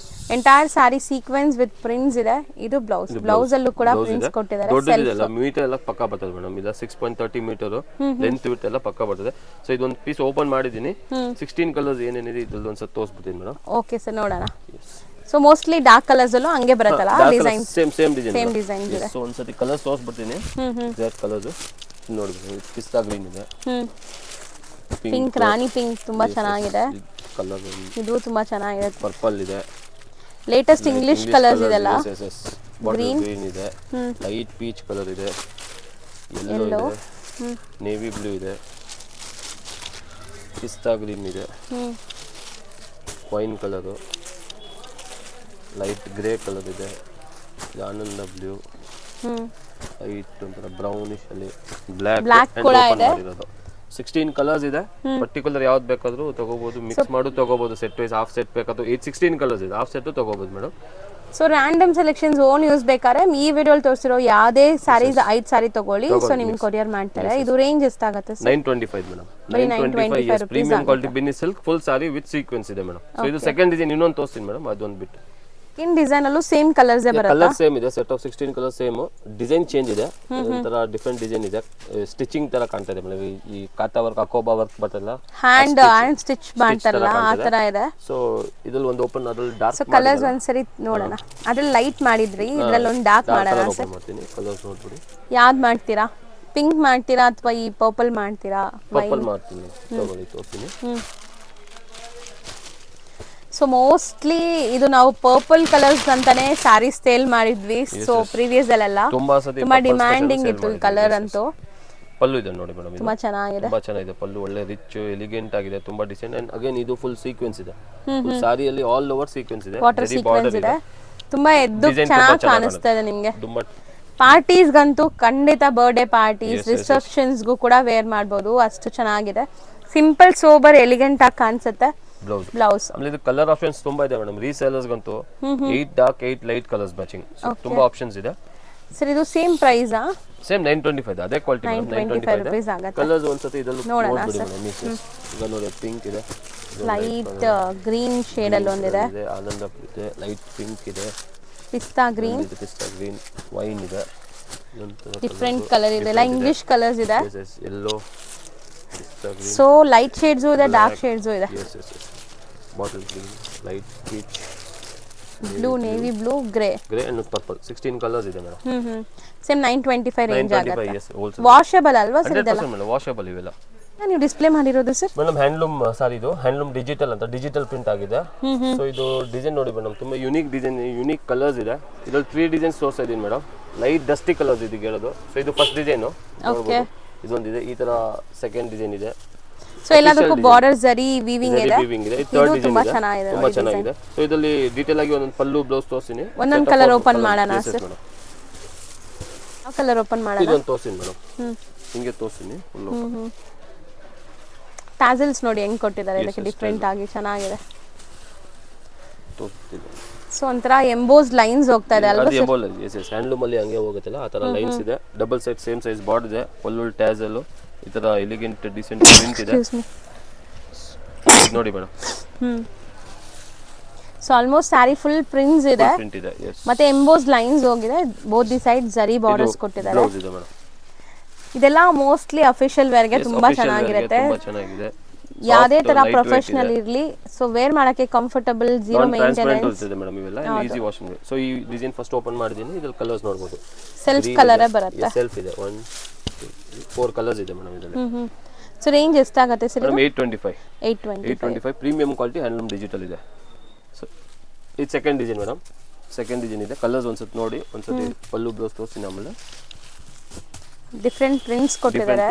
Entire sorry sequence with prints ಇದೆ. ಇದು ಬ್ಲೌಸ್ ಅಲ್ಲೂ ಕೂಡ ಪ್ರಿಂಟ್ಸ್ ಕೊಟ್ಟಿದ್ದಾರೆ.
ದೊಡ್ಡದಿದೆಲ್ಲ ಮೀಟರ್ ಎಲ್ಲ ಪಕ್ಕ ಬರ್ತದೆ ಮೇಡಮ್. ಇದು 6.30 ಮೀಟರ್ ಲೆಂತ್ ವಿಡ್ತ್ ಎಲ್ಲ ಪಕ್ಕ ಬರ್ತದೆ. ಸೊ ಇದೊಂದು ಪೀಸ್ ಓಪನ್ ಮಾಡಿದೀನಿ. 16 ಕಲರ್ಸ್ ಏನೇನಿದೆ ಇದ್ರಲ್ಲಿ ಒಂದ್ಸಲ ತೋರಿಸ್ಬಿಡ್ತೀನಿ ಮೇಡಮ್.
ಓಕೆ ಸರ್, ನೋಡೋಣ. ಸೊ ಮೋಸ್ಟ್ಲಿ ಡಾರ್ಕ್ ಕಲರ್ಸ್ ಅಲ್ಲೂ ಹಂಗೆ ಬರುತ್ತಲ್ಲ design?
Same design,
same design ಇದೆ.
ಸೊ ಒಂದ್ಸತಿ ಕಲರ್ಸ್ ತೋರಿಸ್ಬಿಡ್ತೀನಿ. ಎಕ್ಸಾಕ್ಟ್ ಕಲರ್ಸ್ ನೋಡಿ. ಪಿಸ್ತಾ ಗ್ರೀನ್ ಇದೆ,
ಪಿಂಕ್, ರಾಣಿ ಪಿಂಕ್ ತುಂಬಾ ಚೆನ್ನಾಗಿದೆ.
ಕಲರ್
ಇದು ತುಂಬಾ ಚೆನ್ನಾಗಿದೆ.
ಪರ್ಪಲ್ ಇದೆ,
ಲೇಟೆಸ್ಟ್ ಇಂಗ್ಲಿಷ್ ಕಲರ್ಸ್ ಇದೆಲ್ಲ.
ಗ್ರೀನ್ ಇದೆ, ಲೈಟ್ ಪೀಚ್ ಕಲರ್ ಇದೆ, ಯೆಲ್ಲೋ ಇದೆ, ನೇವಿ ಬ್ಲೂ ಇದೆ, ಪಿಸ್ತಾ ಗ್ರೀನ್ ಇದೆ, wine colour, light grey colour ಇದೆ, ಆನಂದ ಬ್ಲೂ, ಲೈಟ್ ಒಂಥರ ಬ್ರೌನಿಶ್ ಅಲ್ಲಿ ಬ್ಲ್ಯಾಕ್ ಕೂಡ ಇದೆ. 16 ಕಲರ್ಸ್ ಇದೆ. ಪರ್ಟಿಕ್ಯುಲರ್ ಯಾವ್ದು ಬೇಕಾದ್ರೂ ತಗೋಬಹುದು, ಮಿಕ್ಸ್ ಮಾಡಿ ತಗೋಬಹುದು. ಸೆಟ್ ವೈಸ್ ಹಾಫ್ ಸೆಟ್ ಬೇಕಾದ್ರೂ 16 ಕಲರ್ಸ್ ಇದೆ, ಹಾಫ್ ಸೆಟ್ ತಗೋಬಹುದು madam.
So random selections own use ಬೇಕಾದ್ರೆ ಈ ವಿಡಿಯೋಲಿ ತೋರಿಸಿರೋ ಯಾವುದೇ ಸಾರೀಸ್ 5 ಸಾರಿ ತಗೊಳ್ಳಿ. ಸೊ ನಿಮ್ಗೆ ಕೊರಿಯರ್ ಮಾಡ್ತಾರೆ. ಇದು ರೇಂಜ್ ಎಷ್ಟಾಗುತ್ತೆ sir?
925 madam. 925 premium quality Binny silk full sorry with sequence ಇದೆ ಮೇಡಮ್. ಸೊ ಇದು ಸೆಕೆಂಡ್ ಡಿಸೈನ್ ಇನ್ನೊಂದು ತೋರಿಸ್ತೀನಿ ಮೇಡಮ್, ಅದೊಂದು ಬಿಟ್ಟು.
ಇನ್ ಡಿಸೈನ್ ಅಲ್ಲೂ ಸೇಮ್ ಕಲರ್ಸ್ ಬರುತ್ತೆ?
ಕಲರ್ ಸೇಮ್ ಇದೆ, set of 16 colour same. Design change ಇದೆ, ಒಂಥರ ಡಿಫರೆಂಟ್ ಡಿಸೈನ್ ಇದೆ. ಸ್ಟಿಚಿಂಗ್ ತರ ಕಾಣ್ತಾ ಇದೆ ಮೇಡಮ್. ಈ ಕಾತಾ ವರ್ಕ್, ಅಕೋಬಾ ವರ್ಕ್ ಬರ್ತಲ್ಲ,
ಹ್ಯಾಂಡ್ ಸ್ಟಿಚ್ ಮಾಡ್ತಾರಲ್ಲ ಆ ತರ ಇದೆ.
ಸೊ ಇದ್ರಲ್ಲಿ ಒಂದು ಓಪನ್, ಅದ್ರಲ್ಲಿ ಡಾರ್ಕ್.
ಸೊ ಕಲರ್ಸ್ ಒಂದ್ಸರಿ ನೋಡೋಣ. ಅದ್ರಲ್ಲಿ ಲೈಟ್ ಮಾಡಿದ್ರಿ, ಇದ್ರಲ್ಲಿ ಒಂದು ಡಾರ್ಕ್ ಮಾಡೋಣ ಸರ್.
ಮಾಡ್ತೀನಿ, ಕಲರ್ಸ್ ನೋಡ್ಬಿಡಿ.
ಯಾವ್ದು ಮಾಡ್ತೀರಾ? ಪಿಂಕ್ ಮಾಡ್ತೀರಾ ಅಥವಾ ಈ ಪರ್ಪಲ್ ಮಾಡ್ತೀರಾ?
ಪರ್ಪಲ್ ಮಾಡ್ತೀನಿ, ತಗೊಳ್ಳಿ ತೋರಿಸ್ತೀನಿ.
ಸೊ ಮೋಸ್ಟ್ಲಿ ಇದು ನಾವು ಪರ್ಪಲ್ ಕಲರ್ಸ್ ಅಂತಾನೆ ಸ್ಯಾರೀಸ್ ಸೇಲ್ ಮಾಡಿದ್ವಿ. ಸೊ ಪ್ರೀವಿಯಸ್ ಅಲ್ಲೆಲ್ಲ ತುಂಬಾ ಡಿಮ್ಯಾಂಡಿಂಗ್ ಇತ್ತು ಈ ಕಲರ್ ಅಂತೂ.
ಪಲ್ಲು ಇದೆ ನೋಡಿ ಮೇಡಮ್,
ತುಂಬಾ ಚೆನ್ನಾಗಿದೆ.
ತುಂಬಾ ಚೆನ್ನಾಗಿದೆ ಪಲ್ಲು, ಒಳ್ಳೆ ರಿಚ್ ಎಲಿಗೆಂಟ್ ಆಗಿದೆ, ತುಂಬಾ ಡಿಸೈನ್. ಅಂಡ್ ಅಗೇನ್ ಇದು ಫುಲ್ ಸೀಕ್ವೆನ್ಸ್ ಇದೆ, ಸಾರಿಯಲ್ಲಿ ಆಲ್ ಓವರ್ ಸೀಕ್ವೆನ್ಸ್ ಇದೆ,
ವಾಟರ್ ಸೀಕ್ವೆನ್ಸ್ ಇದೆ. ತುಂಬಾ ಎದ್ದು ಚೆನ್ನಾಗಿ ಕಾಣಿಸ್ತಾ ಇದೆ ನಿಮಗೆ.
ತುಂಬಾ
ಪಾರ್ಟೀಸ್ಗಂತೂ ಖಂಡಿತ ಬರ್ಡೇ ಪಾರ್ಟೀಸ್, ರಿಸೆಪ್ಷನ್ಸ್ಗೂ ಕೂಡ ವೇರ್ ಮಾಡ್ಬೋದು, ಅಷ್ಟು ಚೆನ್ನಾಗಿದೆ. ಸಿಂಪಲ್ ಸೋಬರ್ ಎಲಿಗೆಂಟ್ ಆಗಿ ಕಾಣಿಸುತ್ತೆ. ಬ್ಲೌಸ್
ಆಮೇಲೆ ಇದು ಕಲರ್ ಆಪ್ಷನ್ಸ್ ತುಂಬಾ ಇದೆ ಮೇಡಮ್. ರೀಸೇಲರ್ಸ್ ಗಂತೂ 8 ಡಾರ್ಕ್ 8 ಲೈಟ್ ಕಲರ್ಸ್ ಮ್ಯಾಚಿಂಗ್, ತುಂಬಾ ಆಪ್ಷನ್ಸ್ ಇದೆ
ಸರ್. ಇದು ಸೇಮ್ ಪ್ರೈಸ್ ಆ?
ಸೇಮ್ 925, ಅದೇ ಕ್ವಾಲಿಟಿ
925 ರೂಪೀಸ್ ಆಗುತ್ತೆ.
ಕಲರ್ಸ್ ಒಂದ್ಸತಿ ಇದೆಲ್ಲ
ನೋಡೋಣ
ಸರ್. ಈಗ ನೋಡಿ, ಪಿಂಕ್ ಇದೆ,
ಲೈಟ್ ಗ್ರೀನ್ ಶೇಡ್ ಅಲ್ಲಿ ಒಂದಿದೆ,
ಆನಂದ ಇದೆ, ಲೈಟ್ ಪಿಂಕ್ ಇದೆ,
pista green,
pista green, wine ಇದೆ,
ಡಿಫ್ರೆಂಟ್ ಕಲರ್ ಇದೆ, ಎಲ್ಲ ಇಂಗ್ಲಿಷ್ ಕಲರ್ಸ್ ಇದೆ.
Yellow, pista green,
so light shades ಇದೆ, ಡಾರ್ಕ್ ಶೇಡ್ಸು ಇದೆ.
Bottle green, light peach,
blue, navy blue, grey
and purple, 16 colours ಇದೆ ಮೇಡಮ್.
ಸೇಮ್ 925 ರೇಂಜ್
925,
ಆಗುತ್ತೆ.
yes, wholesale.
ವಾಷಬಲ್ ಅಲ್ವಾ sir ಇದೆಲ್ಲ?
100% ಮೇಡಮ್, ವಾಷಬಲ್ ಇವೆಲ್ಲ.
ನೀವು ಡಿಸ್ಪ್ಲೇ ಮಾಡಿರೋದು ಸರ್?
ಮೇಡಮ್ ಹ್ಯಾಂಡ್ಲೂಮ್ ಸಾರಿ, ಇದು ಹ್ಯಾಂಡ್ಲೂಮ್ ಡಿಜಿಟಲ್ ಅಂತ, ಡಿಜಿಟಲ್ ಪ್ರಿಂಟ್ ಆಗಿದೆ. ಸೊ ಇದು ಡಿಸೈನ್ ನೋಡಿ ಮೇಡಮ್, ತುಂಬಾ ಯುನೀಕ್ ಡಿಸೈನ್, ಯುನೀಕ್ ಕಲರ್ಸ್ ಇದೆ. ಇದ್ರಲ್ಲಿ 3 ಡಿಸೈನ್ಸ್ ತೋರಿಸ್ತಾ ಇದೀನಿ ಮೇಡಮ್. ಲೈಟ್ ಡಸ್ಟಿ ಕಲರ್ಸ್ ಇದಕ್ಕೆ ಹೇಳೋದು. ಸೊ ಇದು ಫಸ್ಟ್ ಡಿಸೈನ್, ಇದೊಂದಿದೆ. ಈ ತರ ಸೆಕೆಂಡ್ ಡಿಸೈನ್ ಇದೆ.
ಸೊ ಎಲ್ಲದಕ್ಕೂ ಬಾರ್ಡರ್ ಜರಿ ವೀವಿಂಗ್ ಇದೆ.
ಇದು ಥರ್ಡ್ ಡಿಸೈನ್
ತುಂಬಾ
ಇದೆ,
ಚೆನ್ನಾಗಿದೆ,
ತುಂಬಾ ಚೆನ್ನಾಗಿದೆ. ಸೊ ಇದರಲ್ಲಿ ಡೀಟೇಲ್ ಆಗಿ ಒಂದೊಂದು ಪಲ್ಲು ಬ್ಲೌಸ್ ತೋರಿಸ್ತೀನಿ.
ಒಂದೊಂದು ಕಲರ್ ಓಪನ್ ಮಾಡೋಣ ಸರ್? ಯಾವ ಕಲರ್ ಓಪನ್ ಮಾಡೋಣ?
ಇದೊಂದು ತೋರಿಸ್ತೀನಿ ಮೇಡಮ್, ಹಿಂಗೆ ತೋರಿಸ್ತೀನಿ.
ಟ್ಯಾಸಲ್ಸ್ ನೋಡಿ ಹೆಂಗ್ ಕೊಟ್ಟಿದ್ದಾರೆ, ಇದಕ್ಕೆ ಡಿಫ್ರೆಂಟ್ ಆಗಿ ಚೆನ್ನಾಗಿದೆ. ಸೊ ಒಂಥರ ಎಂಬೋಸ್ ಲೈನ್ಸ್ ಹೋಗ್ತಾ ಇದೆ ಅಲ್ವಾ
ಸರ್? ಹ್ಯಾಂಡ್ಲೂಮ್ ಅಲ್ಲಿ ಹಂಗೆ ಹೋಗುತ್ತಲ್ಲ ಆ ತರ ಲೈನ್ಸ್ ಇದೆ. Double side same size border ಇದೆ, ಪಲ್ಲು ಟ್ಯಾಸಲ್, ಈ ತರ ಎಲಿಗೆಂಟ್ ಡಿಸೆಂಟ್ ಪ್ರಿಂಟ್ ಇದೆ ನೋಡಿ madam.
So almost sari full prints ಇದೆ,
ಪ್ರಿಂಟ್ ಇದೆ,
ಮತ್ತೆ ಎಂಬೋಸ್ ಲೈನ್ಸ್ ಹೋಗಿದೆ. ಬೋತ್ ದಿ ಸೈಡ್ ಜರಿ ಬಾರ್ಡರ್ಸ್ ಕೊಟ್ಟಿದ್ದಾರೆ.
ಬ್ಲೌಸ್ ಇದೆ ಮೇಡಮ್.
ಇದೆಲ್ಲ ಮೋಸ್ಟ್ಲಿ ಅಫಿಷಿಯಲ್ ವೇರ್ ಗೆ ತುಂಬಾ ಚೆನ್ನಾಗಿರುತ್ತೆ.
ತುಂಬಾ ಚೆನ್ನಾಗಿದೆ.
ಯಾವುದೇ ತರ ಪ್ರೊಫೆಷನಲ್ ಇರ್ಲಿ, ಸೊ ವೇರ್ ಮಾಡಕ್ಕೆ ಕಂಫರ್ಟಬಲ್, ಜೀರೋ ಮೇಂಟೆನೆನ್ಸ್
ಇದೆ ಮೇಡಮ್. ಇವೆಲ್ಲ ಈಸಿ ವಾಷಿಂಗ್. ಸೊ ಈ ಡಿಸೈನ್ ಫಸ್ಟ್ ಓಪನ್ ಮಾಡಿದೀನಿ. ಇದರಲ್ಲಿ ಕಲರ್ಸ್ ನೋಡಬಹುದು.
ಸೆಲ್ಫ್ ಕಲರ್ ಬರುತ್ತೆ.
ಸೆಲ್ಫ್ ಇದೆ, 1 2 4 ಕಲರ್ಸ್ ಇದೆ ಮೇಡಮ್ ಇದರಲ್ಲಿ.
ಸೊ ರೇಂಜ್ ಎಷ್ಟಾಗುತ್ತೆ sir?
825 premium quality handloom digital ಇದೆ. ಸೊ ಇದು second design madam. Second design ಇದೆ. ಕಲರ್ಸ್ ಒಂದ್ಸತಿ ನೋಡಿ, ಒಂದ್ಸತಿ ಪಲ್ಲು ಬ್ಲೌಸ್ ತೋರಿಸ್ತೀನಿ. ಆಮೇಲೆ
ಡಿಫರೆಂಟ್ ಪ್ರಿಂಟ್ಸ್ ಕೊಟ್ಟಿದ್ದಾರೆ.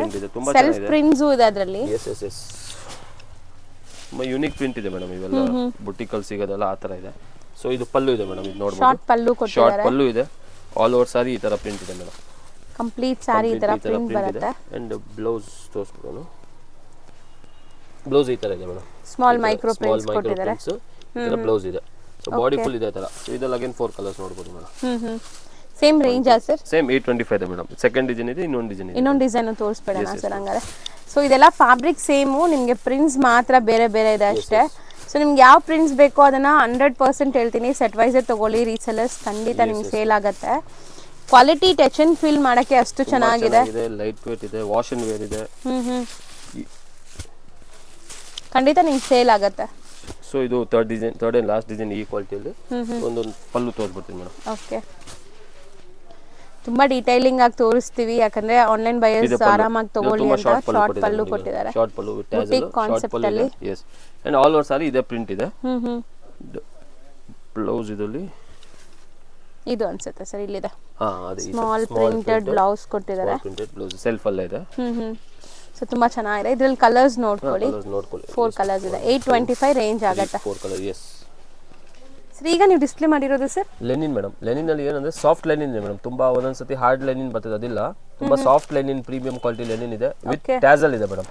ಸೆಲ್ಫ್ ಪ್ರಿಂಟ್ಸ್ ಇದೆ ಅದರಲ್ಲಿ.
ಎಸ್ ತುಂಬಾ ಯೂನಿಕ್ ಪ್ರಿಂಟ್ ಇದೆ ಮೇಡಮ್. ಇವೆಲ್ಲ ಬುಟಿಕಲ್ ಸಿಗೋದಲ್ಲ ಆ ತರ ಇದೆ. ಸೊ ಇದು ಪಲ್ಲು ಇದೆ ಮೇಡಮ್, ಇದು ನೋಡಬಹುದು.
ಶಾರ್ಟ್ ಪಲ್ಲು ಕೊಟ್ಟಿದ್ದಾರೆ.
ಶಾರ್ಟ್ ಪಲ್ಲು ಇದೆ. ಆಲ್ ಓವರ್ ಸಾರಿ ಈ ತರ ಪ್ರಿಂಟ್ ಇದೆ ಮೇಡಮ್.
ಕಂಪ್ಲೀಟ್ ಸಾರಿ ಈ ತರ ಪ್ರಿಂಟ್ ಬರುತ್ತೆ.
And blouse ತೋರಿಸ್ಬಿಡೋಣ. ಬ್ಲೌಸ್ ಈ ತರ ಇದೆ ಮೇಡಮ್.
ಸ್ಮಾಲ್ ಮೈಕ್ರೋ ಪ್ರಿಂಟ್ಸ್ ಕೊಟ್ಟಿದ್ದಾರೆ.
ಇದರ ಬ್ಲೌಸ್ ಇದೆ. ಸೊ ಬಾಡಿ ಫುಲ್ ಇದೆ ತರ. ಸೊ ಇದೆಲ್ಲ ಅಗೇನ್ 4 ಕಲರ್ಸ್ ನೋಡಬಹುದು ಮೇಡಮ್.
ಸೇಮ್ ರೇಂಜ್ ಆ ಸರ್?
ಸೇಮ್ 825 ಇದೆ ಮೇಡಮ್. ಸೆಕೆಂಡ್ ಡಿಸೈನ್ ಇದೆ, ಇನ್ನೊಂದು ಡಿಸೈನ್ ಇದೆ.
ಇನ್ನೊಂದು ಡಿಸೈನ್ ತೋರಿಸ್ಬಿಡೋಣ ಸರ್ ಹಂಗಾರೆ. ಸೊ ಇದೆಲ್ಲ ಫ್ಯಾಬ್ರಿಕ್ ಸೇಮು, ನಿಮಗೆ ಪ್ರಿಂಟ್ಸ್ ಮಾತ್ರ ಬೇರೆ ಬೇರೆ ಇದೆ ಅಷ್ಟೇ. ಸೊ ನಿಮ್ಗೆ ಯಾವ ಪ್ರಿಂಟ್ಸ್ ಬೇಕೋ ಅದನ್ನ 100% ಹೇಳ್ತೀನಿ, ಸೆಟ್ ವೈಸೇ ತಗೊಳ್ಳಿ. ರೀಸೆಲ್ಲರ್ಸ್ ಖಂಡಿತ ನಿಮ್ಗೆ ಸೇಲ್ ಆಗುತ್ತೆ. ಕ್ವಾಲಿಟಿ ಟಚ್ ಅಂಡ್ ಫೀಲ್ ಮಾಡಕ್ಕೆ ಅಷ್ಟು ಚೆನ್ನಾಗಿದೆ.
ಲೈಟ್ ವೇಟ್ ಇದೆ, ವಾಶ್ ಅಂಡ್ ವೇರ್ ಇದೆ.
ಖಂಡಿತ ನಿಮ್ಗೆ ಸೇಲ್ ಆಗುತ್ತೆ.
ಸೊ ಇದು ಥರ್ಡ್ ಅಂಡ್ ಲಾಸ್ಟ್ ಡಿಸೈನ್ ಈ ಕ್ವಾಲಿಟಿಯಲ್ಲಿ. ಒಂದೊಂದು ಪಲ್ಲು ತೋರಿಸ್ಬಿಡ್ತೀನಿ ಮೇಡಮ್.
ಓಕೆ, ತುಂಬಾ ಡೀಟೈಲಿಂಗ್ ಆಗಿ ತೋರಿಸ್ತೀವಿ, ಯಾಕಂದ್ರೆ ಆನ್ಲೈನ್ ಬಯರ್ಸ್ ಆರಾಮಾಗಿ ತಗೊಳ್ಳಿ ಅಂತ. ಶಾರ್ಟ್ ಪಲ್ಲು ಕೊಟ್ಟಿದ್ದಾರೆ,
short pallu with tassel, short pallu ಇದೆ. Yes, and all over sari ಇದೆ ಪ್ರಿಂಟ್ ಇದೆ. ಬ್ಲೌಸ್ ಇದರಲ್ಲಿ
ಇದು ಅನ್ಸುತ್ತೆ ಸರ್, ಇಲ್ಲಿದೆ.
ಅದು
ಸ್ಮಾಲ್ ಪ್ರಿಂಟೆಡ್ ಬ್ಲೌಸ್ ಕೊಟ್ಟಿದ್ದಾರೆ.
ಪ್ರಿಂಟೆಡ್ ಬ್ಲೌಸ್ ಸೆಲ್ಫ್ ಅಲ್ಲೇ ಇದೆ.
ಸೊ ತುಂಬಾ ಚೆನ್ನಾಗಿದೆ. ಇದ್ರಲ್ಲಿ ಕಲರ್ಸ್ ನೋಡ್ಕೊಳ್ಳಿ. 4 ಕಲರ್ಸ್ ಇದೆ. 825 ರೇಂಜ್ ಆಗುತ್ತೆ.
4 ಕಲರ್. ಎಸ್
ಸರ್, ಈಗ ನೀವು ಡಿಸ್ಪ್ಲೇ ಮಾಡಿರೋದು ಸರ್
ಲೆನಿನ್ ಮೇಡಮ್. ಲೆನಿನ್ ಅಲ್ಲಿ ಏನಂದ್ರೆ ಸಾಫ್ಟ್ ಲೆನಿನ್ ಇದೆ ಮೇಡಮ್. ತುಂಬಾ ಒಂದೊಂದ್ಸತಿ ಹಾರ್ಡ್ ಲೆನಿನ್ ಬರ್ತದೆ, ಅದಿಲ್ಲ. ತುಂಬಾ soft Lenin, premium quality Lenin ಇದೆ ವಿತ್ ಟ್ಯಾಸಲ್ ಇದೆ ಮೇಡಮ್.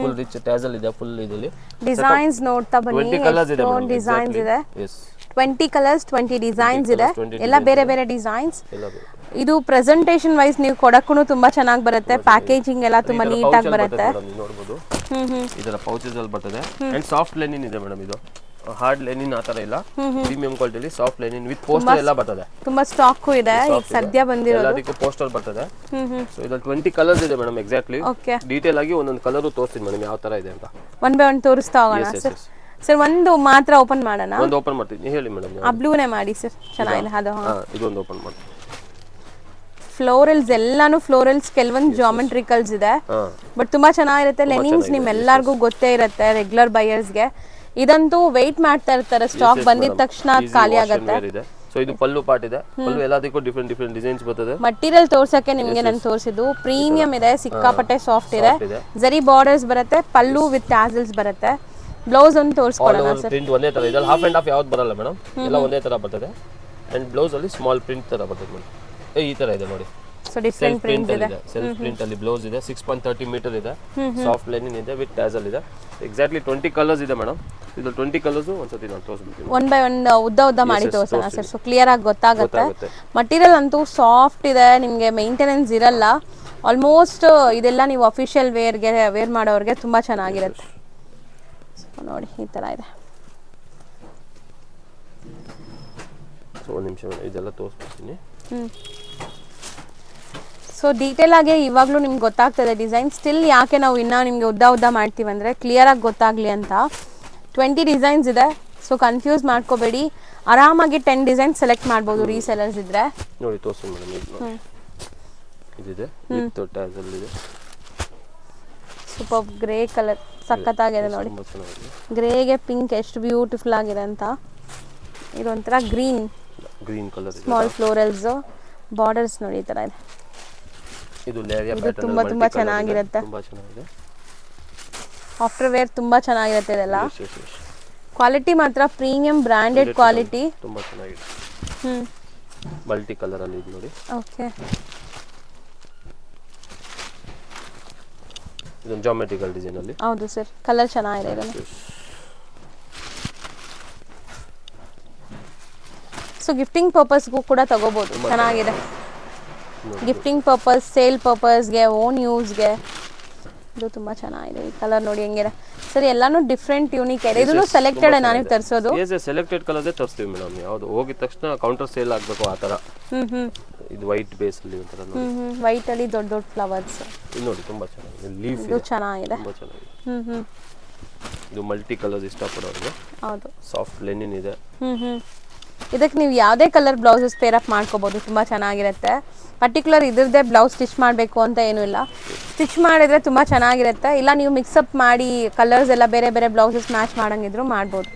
ಫುಲ್ ರಿಚ್ ಟ್ಯಾಸಲ್ ಇದೆ. ಫುಲ್ ಇದರಲ್ಲಿ
ಡಿಸೈನ್ಸ್ ನೋಡ್ತಾ ಬನ್ನಿ.
20 ಕಲರ್ಸ್ ಇದೆ ಮೇಡಮ್.
ಡಿಸೈನ್ಸ್ ಇದೆ.
ಎಸ್,
20 ಕಲರ್ಸ್, 20 ಡಿಸೈನ್ಸ್ ಇದೆ. ಎಲ್ಲ ಬೇರೆ ಬೇರೆ ಡಿಸೈನ್ಸ್. ಇದು ಪ್ರೆಸೆಂಟೇಷನ್ ವೈಸ್ ನೀವು ಕೊಡಕ್ಕೂ ತುಂಬಾ ಚೆನ್ನಾಗಿ ಬರುತ್ತೆ. ಪ್ಯಾಕೇಜಿಂಗ್ ಎಲ್ಲ ತುಂಬಾ ನೀಟ್ ಆಗಿ ಬರುತ್ತೆ.
ನೋಡಬಹುದು, ಇದರ ಪೌಚಸ್ ಅಲ್ಲಿ ಬರ್ತದೆ. ಅಂಡ್ ಸಾಫ್ಟ್ ಲೆನಿನ್ ಇದೆ ಮೇಡಮ್. ಇದು ಹಾರ್ಡ್ ಲೆನಿನ್ ಆ ತರ ಇಲ್ಲ, ಪ್ರೀಮಿಯಂ ಕ್ವಾಲಿಟಿಲಿ ಸಾಫ್ಟ್ ಲೆನಿನ್ ವಿತ್ ಪೋಸ್ಟರ್ ಎಲ್ಲ ಬರ್ತದೆ.
ತುಂಬಾ ಸ್ಟಾಕ್ ಇದೆ, ಈಗ ಸದ್ಯ ಬಂದಿರೋದು.
ಎಲ್ಲದಕ್ಕೂ ಪೋಸ್ಟರ್ ಬರ್ತದೆ. ಸೊ ಇದರಲ್ಲಿ 20 ಕಲರ್ಸ್ ಇದೆ ಮೇಡಮ್. ಎಕ್ಸಾಕ್ಟ್ಲಿ ಡೀಟೇಲ್ ಆಗಿ ಒಂದೊಂದು ಕಲರ್ ತೋರಿಸ್ತೀನಿ ಮೇಡಮ್ ಯಾವ ತರ ಇದೆ ಅಂತ.
ಒನ್ ಬೈ ಒನ್ ತೋರಿಸ್ತಾ ಹೋಗೋಣ ಸರ್. ಸರ್ ಒಂದು ಮಾತ್ರ ಓಪನ್ ಮಾಡೋಣ.
ಒಂದು ಓಪನ್ ಮಾಡ್ತೀನಿ, ಹೇಳಿ ಮೇಡಮ್.
ಆ ಬ್ಲೂನೇ ಮಾಡಿ ಸರ್, ಚೆನ್ನಾಗಿದೆ. ಅದು
ಇದೊಂದು ಓಪನ್ ಮಾಡ್ತೀನಿ.
ಫ್ಲೋರಲ್ಸ್ ಎಲ್ಲಾನು ಫ್ಲೋರಲ್ಸ್, ಕೆಲವೊಂದು ಜಾಮೆಟ್ರಿಕಲ್ಸ್ ಇದೆ, ಬಟ್ ತುಂಬಾ ಚೆನ್ನಾಗಿರುತ್ತೆ. ಲೆನಿನ್ಸ್ ನಿಮ್ಮೆಲ್ಲರಿಗೂ ಗೊತ್ತೇ ಇರುತ್ತೆ ರೆಗ್ಯುಲರ್ ಬೈಯರ್ಸ್ಗೆ. ಇದಂತೂ ವೆಯ್ಟ್ ಮಾಡ್ತಾ ಇರ್ತಾರೆ, ಸ್ಟಾಕ್ ಬಂದಿದ ತಕ್ಷಣ ಖಾಲಿ ಆಗುತ್ತೆ.
ಸೊ ಇದು ಪಲ್ಲು ಪಾರ್ಟ್ ಇದೆ. ಪಲ್ಲು ಎಲ್ಲದಕ್ಕೂ ಡಿಫರೆಂಟ್ ಡಿಫರೆಂಟ್ ಡಿಸೈನ್ಸ್ ಬರ್ತದೆ.
ಮಟೀರಿಯಲ್ ತೋರ್ಸಕ್ಕೆ ನಿಮಗೆ ನಾನು ತೋರಿಸಿದ್ದು ಪ್ರೀಮಿಯಂ ಇದೆ, ಸಿಕ್ಕಾಪಟ್ಟೆ ಸಾಫ್ಟ್ ಇದೆ. ಜರಿ ಬಾರ್ಡರ್ಸ್ ಬರುತ್ತೆ, ಪಲ್ಲು ವಿತ್ ಟ್ಯಾಸಲ್ಸ್ ಬರುತ್ತೆ. ಬ್ಲೌಸ್ ಒಂದು ತೋರಿಸ್ಕೊಳ್ಳೋಣ ಸರ್.
ಪ್ರಿಂಟ್ ಒಂದೇ ತರ ಇದೆ, ಹಾಫ್ ಅಂಡ್ ಹಾಫ್ ಯಾವ್ದು ಬರಲ್ಲ ಮೇಡಮ್. ಎಲ್ಲ ಒಂದೇ ತರ ಬರ್ತದೆ. ಅಂಡ್ ಬ್ಲೌಸ್ ಅಲ್ಲಿ ಸ್ಮಾಲ್ ಪ್ರಿಂಟ್ ತರ ಬರ್ತದೆ ಮೇಡಮ್. ಈ ತರ ಇದೆ ನೋಡಿ.
ಸೊ ಡಿಫರೆಂಟ್ ಪ್ರಿಂಟ್ ಇದೆ.
ಸೆಲ್ಫ್ ಪ್ರಿಂಟ್ ಅಲ್ಲಿ ಬ್ಲೌಸ್ ಇದೆ. 6.30 ಮೀಟರ್ ಇದೆ. ಸಾಫ್ಟ್ ಲೈನಿಂಗ್ ಇದೆ ವಿತ್ ಟ್ಯಾಸಲ್ ಇದೆ. ಎಕ್ಸಾಕ್ಟ್ಲಿ 20 ಕಲರ್ಸ್ ಇದೆ ಮೇಡಮ್. ಇದು 20 ಕಲರ್ಸ್ ಒಂದ್ಸತಿ ನಾನು ತೋರಿಸ್ಬಿಡ್ತೀನಿ.
ಒನ್ ಬೈ ಒನ್ ಉದ್ದ ಮಾಡಿ ತೋರಿಸೋಣ ಸರ್. ಸೊ ಕ್ಲಿಯರ್ ಆಗಿ ಗೊತ್ತಾಗುತ್ತೆ. ಮಟೀರಿಯಲ್ ಅಂತೂ ಸಾಫ್ಟ್ ಇದೆ, ನಿಮಗೆ ಮೇಂಟೆನೆನ್ಸ್ ಇರಲ್ಲ. ಆಲ್ಮೋಸ್ಟ್ ಇದೆಲ್ಲ ನೀವು ಅಫಿಷಿಯಲ್ ವೇರ್ ಮಾಡೋರಿಗೆ ತುಂಬಾ ಚೆನ್ನಾಗಿರುತ್ತೆ. ನೋಡಿ ಈ ತರ ಇದೆ.
ಸೊ ಒಂದು ನಿಮಿಷ ಇದೆಲ್ಲ ತೋರಿಸ್ಬಿಡ್ತೀನಿ.
ಸೊ ಡೀಟೇಲ್ ಆಗಿ ಇವಾಗಲೂ ನಿಮ್ಗೆ ಗೊತ್ತಾಗ್ತದೆ ಡಿಸೈನ್. ಸ್ಟಿಲ್ ಯಾಕೆ ನಾವು ಇನ್ನೂ ನಿಮಗೆ ಉದ್ದ ಮಾಡ್ತೀವಿ ಅಂದರೆ ಕ್ಲಿಯರಾಗಿ ಗೊತ್ತಾಗಲಿ ಅಂತ. 20 ಡಿಸೈನ್ಸ್ ಇದೆ, ಸೊ ಕನ್ಫ್ಯೂಸ್ ಮಾಡ್ಕೋಬೇಡಿ. ಆರಾಮಾಗಿ 10 ಡಿಸೈನ್ ಸೆಲೆಕ್ಟ್ ಮಾಡ್ಬೋದು ರೀಸೆಲರ್ಸ್ ಇದ್ದರೆ.
ನೋಡಿ ತೋರಿಸಿ ಮೇಡಮ್, ಇದು ಇದಿದೆ ವಿತ್ ಟ್ಯಾಸಲ್ ಇದೆ.
ಸೂಪರ್ ಗ್ರೇ ಕಲರ್ ಸಖತ್ತಾಗಿದೆ ನೋಡಿ.
ತುಂಬ ಚೆನ್ನಾಗಿದೆ.
ಗ್ರೇಗೆ ಪಿಂಕ್ ಎಷ್ಟು ಬ್ಯೂಟಿಫುಲ್ ಆಗಿದೆ ಅಂತ. ಇದೊಂಥರ ಗ್ರೀನ್
ಕಲರ್ ಇದೆ.
ಸ್ಮಾಲ್ ಫ್ಲೋರಲ್ಸ್ ಬಾರ್ಡರ್ಸ್ ನೋಡಿ ಈ ಥರ ಇದೆ.
ಇದು ಲೇರಿಯಾ
ಇದು
ಪ್ಯಾಟರ್ನ್
ತುಂಬಾ ಚೆನ್ನಾಗಿರುತ್ತೆ.
ತುಂಬಾ ಚೆನ್ನಾಗಿದೆ.
ಆಫ್ಟರ್ ವೇರ್ ತುಂಬಾ ಚೆನ್ನಾಗಿರುತ್ತೆ ಇದೆಲ್ಲ.
Yes.
ಕ್ವಾಲಿಟಿ ಮಾತ್ರ ಪ್ರೀಮಿಯಂ ಬ್ರಾಂಡೆಡ್ ಕ್ವಾಲಿಟಿ.
ತುಂಬಾ ಚೆನ್ನಾಗಿದೆ. ಮಲ್ಟಿ ಕಲರ್ ಅಲ್ಲಿ ಇದೆ ನೋಡಿ.
ಓಕೆ,
ಇದೊಂದು ಜಾಮೆಟ್ರಿಕಲ್ ಡಿಸೈನ್ ಅಲ್ಲಿ.
ಹೌದು ಸರ್, ಕಲರ್ ಚೆನ್ನಾಗಿದೆ ಇದನ್ನು. ಸೊ ಗಿಫ್ಟಿಂಗ್ ಪರ್ಪಸ್ಗೂ ಕೂಡ ತಗೋಬಹುದು, ಚೆನ್ನಾಗಿದೆ. ಗಿಫ್ಟಿಂಗ್ ಪರ್ಪಸ್, ಸೇಲ್ ಪರ್ಪಸ್ಗೆ, ಓನ್ ಯೂಸ್ಗೆ ಇದು ತುಂಬ ಚೆನ್ನಾಗಿದೆ. ಈ ಕಲರ್ ನೋಡಿ ಹೆಂಗಿದೆ ಸರ್, ಎಲ್ಲಾನು ಡಿಫ್ರೆಂಟ್ ಯೂನಿಕ್ ಇದೆ. ಇದನ್ನು ಸೆಲೆಕ್ಟೆಡ್ ನಾನು ತರಿಸೋದು.
Selected ಕಲರ್ದೇ ತರಿಸ್ತೀವಿ madam. ಯಾವುದು ಹೋಗಿದ ತಕ್ಷಣ ಕೌಂಟರ್ ಸೇಲ್ ಆಗಬೇಕು ಆ ಥರ. ಇದು ವೈಟ್ ಬೇಸ್ ಅಲ್ಲಿ ಒಂಥರ ನೋಡಿ.
ವೈಟ್ ಅಲ್ಲಿ ದೊಡ್ಡ ದೊಡ್ಡ ಫ್ಲವರ್ಸ್.
ಇದು ನೋಡಿ ತುಂಬಾ ಚೆನ್ನಾಗಿದೆ. ಲೀಫ್
ಇದು ಚೆನ್ನಾಗಿದೆ.
ತುಂಬಾ ಚೆನ್ನಾಗಿದೆ. ಇದು ಮಲ್ಟಿ ಕಲರ್ಸ್ ಇಷ್ಟಪಡೋರಿಗೆ.
ಹೌದು,
ಸಾಫ್ಟ್ ಲೆನಿನ್ ಇದೆ.
ಇದಕ್ಕೆ ನೀವು ಯಾವುದೇ ಕಲರ್ ಬ್ಲೌಸಸ್ ಪೇರ್ ಅಪ್ ಮಾಡ್ಕೋಬಹುದು, ತುಂಬ ಚೆನ್ನಾಗಿರುತ್ತೆ. ಪರ್ಟಿಕ್ಯುಲರ್ ಇದ್ರದ್ದೇ ಬ್ಲೌಸ್ ಸ್ಟಿಚ್ ಮಾಡಬೇಕು ಅಂತ ಏನೂ ಇಲ್ಲ, ಸ್ಟಿಚ್ ಮಾಡಿದ್ರೆ ತುಂಬ ಚೆನ್ನಾಗಿರುತ್ತೆ. ಇಲ್ಲ ನೀವು ಮಿಕ್ಸಪ್ ಮಾಡಿ ಕಲರ್ಸ್ ಎಲ್ಲ ಬೇರೆ ಬೇರೆ ಬ್ಲೌಸಸ್ ಮ್ಯಾಚ್ ಮಾಡಂಗಿದ್ರು ಮಾಡ್ಬೋದು.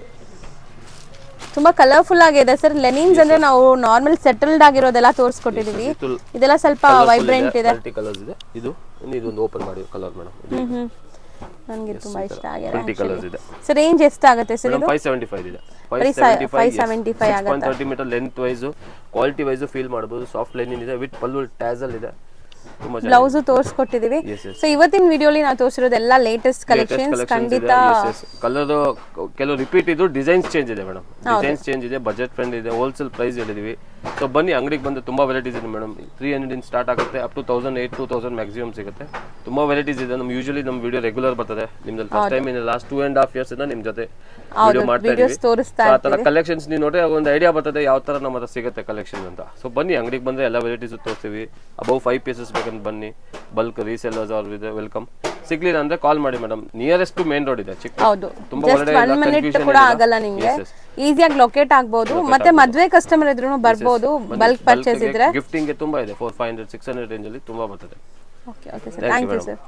ತುಂಬ ಕಲರ್ಫುಲ್ ಆಗಿದೆ ಸರ್. ಲೆನಿನ್ಸ್ ಅಂದ್ರೆ ನಾವು ನಾರ್ಮಲ್ ಸೆಟಲ್ಡ್ ಆಗಿರೋದೆಲ್ಲ ತೋರಿಸ್ಕೊಟ್ಟಿದೀವಿ. ಇದೆಲ್ಲ ಸ್ವಲ್ಪ ವೈಬ್ರೆಂಟ್ ಇದೆ.
ಮಲ್ಟಿ ಕಲರ್ಸ್ ಇದೆ. ಇದೊಂದು ಓಪನ್ ಮಾಡಿ ಕಲರ್ ಮೇಡಮ್.
ನನಗೆ ತುಂಬಾ ಇಷ್ಟ ಆಗಿದೆ.
ಮಲ್ಟಿ ಕಲರ್ಸ್ ಇದೆ.
ಸರ್ ರೇಂಜ್ ಎಷ್ಟಾಗುತ್ತೆ ಸರ್ ಇದು?
575 ಇದೆ.
575 ಆಗುತ್ತೆ.
6.30 metre length wise, quality wise feel ಮಾಡಬಹುದು. ಸಾಫ್ಟ್ ಲೈನಿಂಗ್ ಇದೆ ವಿತ್ ಪಲ್ಲು ಟ್ಯಾಸಲ್ ಇದೆ.
ಬ್ಲೌಸ್ ತೋರಿಸ್ಕೊಟ್ಟಿದೀವಿ. ಸೊ ಇವತ್ತಿನ ವಿಡಿಯೋಲಿ ನಾವು ತೋರಿಸಿರೋದೆಲ್ಲ ಲೇಟೆಸ್ಟ್ ಕಲೆಕ್ಷನ್ಸ್. ಖಂಡಿತ
ಕಲರ್ ಕೆಲವು ರಿಪೀಟ್ ಇದ್ದು ಡಿಸೈನ್ಸ್ ಚೇಂಜ್ ಇದೆ ಮೇಡಮ್. ಡಿಸೈನ್ಸ್ ಚೇಂಜ್ ಇದೆ, ಬಜೆಟ್ ಫ್ರೆಂಡ್ ಇದೆ, ಹೋಲ್ಸೇಲ್ ಪ್ರೈಸ್ ಹೇಳಿದೀವಿ. ಸೊ ಬನ್ನಿ ಅಂಗಡಿಗೆ ಬಂದು ತುಂಬಾ ವೆರೈಟೀಸ್ ಇದೆ ಮೇಡಮ್. 300 ಇಂದ ಸ್ಟಾರ್ಟ್ ಆಗುತ್ತೆ, ಅಪ್ ಟು 1008-2000 ಮ್ಯಾಕ್ಸಿಮಮ್ ಸಿಗುತ್ತೆ. ತುಂಬಾ ವೆರೈಟೀಸ್ ಇದೆ. ನಮ್ಮ ಯೂಶಲಿ ನಮ್ಮ ವಿಡಿಯೋ ರೆಗ್ಯುಲರ್ ಬರ್ತದೆ. ನಿಮ್ದಲ್ಲಿ first time in last 2.5 years ಇಂದ ನಿಮ್ ಜೊತೆ ವಿಡಿಯೋ ಮಾಡ್ತಾ ಇದೀವಿ. ಆ ತರ ಕಲೆಕ್ಷನ್ಸ್ ನೀವು ನೋಡಿ ಒಂದು ಐಡಿಯಾ ಬರ್ತದೆ ಯಾವ ತರ ನಮ್ಮ ಹತ್ರ ಸಿಗುತ್ತೆ ಕಲೆಕ್ಷನ್ ಅಂತ. ಸೊ ಬನ್ನಿ ಅಂಗಡಿಗೆ ಬಂದ್ರೆ ಎಲ್ಲ ವೆರೈಟೀಸ್ ತೋರಿಸ್ತೀವಿ. ಅಬೌವ್ 5 pieces ಬೇಕಂತ ಬನ್ನಿ. ಬಲ್ಕ್ ರೀಸೆಲ್ಲರ್ಸ್ ಅವ್ರು ಇದೆ, ವೆಲ್ಕಮ್. ಸಿಗ್ಲಿಲ್ಲ ಅಂದ್ರೆ ಕಾಲ್ ಮಾಡಿ madam. Nearest to main road ಇದೆ ಚಿಕ್ಕ.
ಹೌದು,
ತುಂಬಾ
ಜಸ್ಟ್ 1 minute ಕೂಡ ಆಗಲ್ಲ ನಿಮಗೆ. ಈಸಿಯಾಗಿ ಲೊಕೇಟ್ ಆಗ್ಬೋದು. ಮತ್ತೆ ಮದುವೆ ಕಸ್ಟಮರ್ ಇದ್ರೂ ಬರ್ಬೋದು. ಬಲ್ಕ್ ಪರ್ಚೇಸ್ ಇದ್ರೆ
ಗಿಫ್ಟಿಂಗ್ ಗೆ ತುಂಬಾ ಇದೆ. 400-500-600 ರೇಂಜ್ ಅಲ್ಲಿ ತುಂಬಾ ಬರ್ತದೆ.
Okay sir, thank you sir.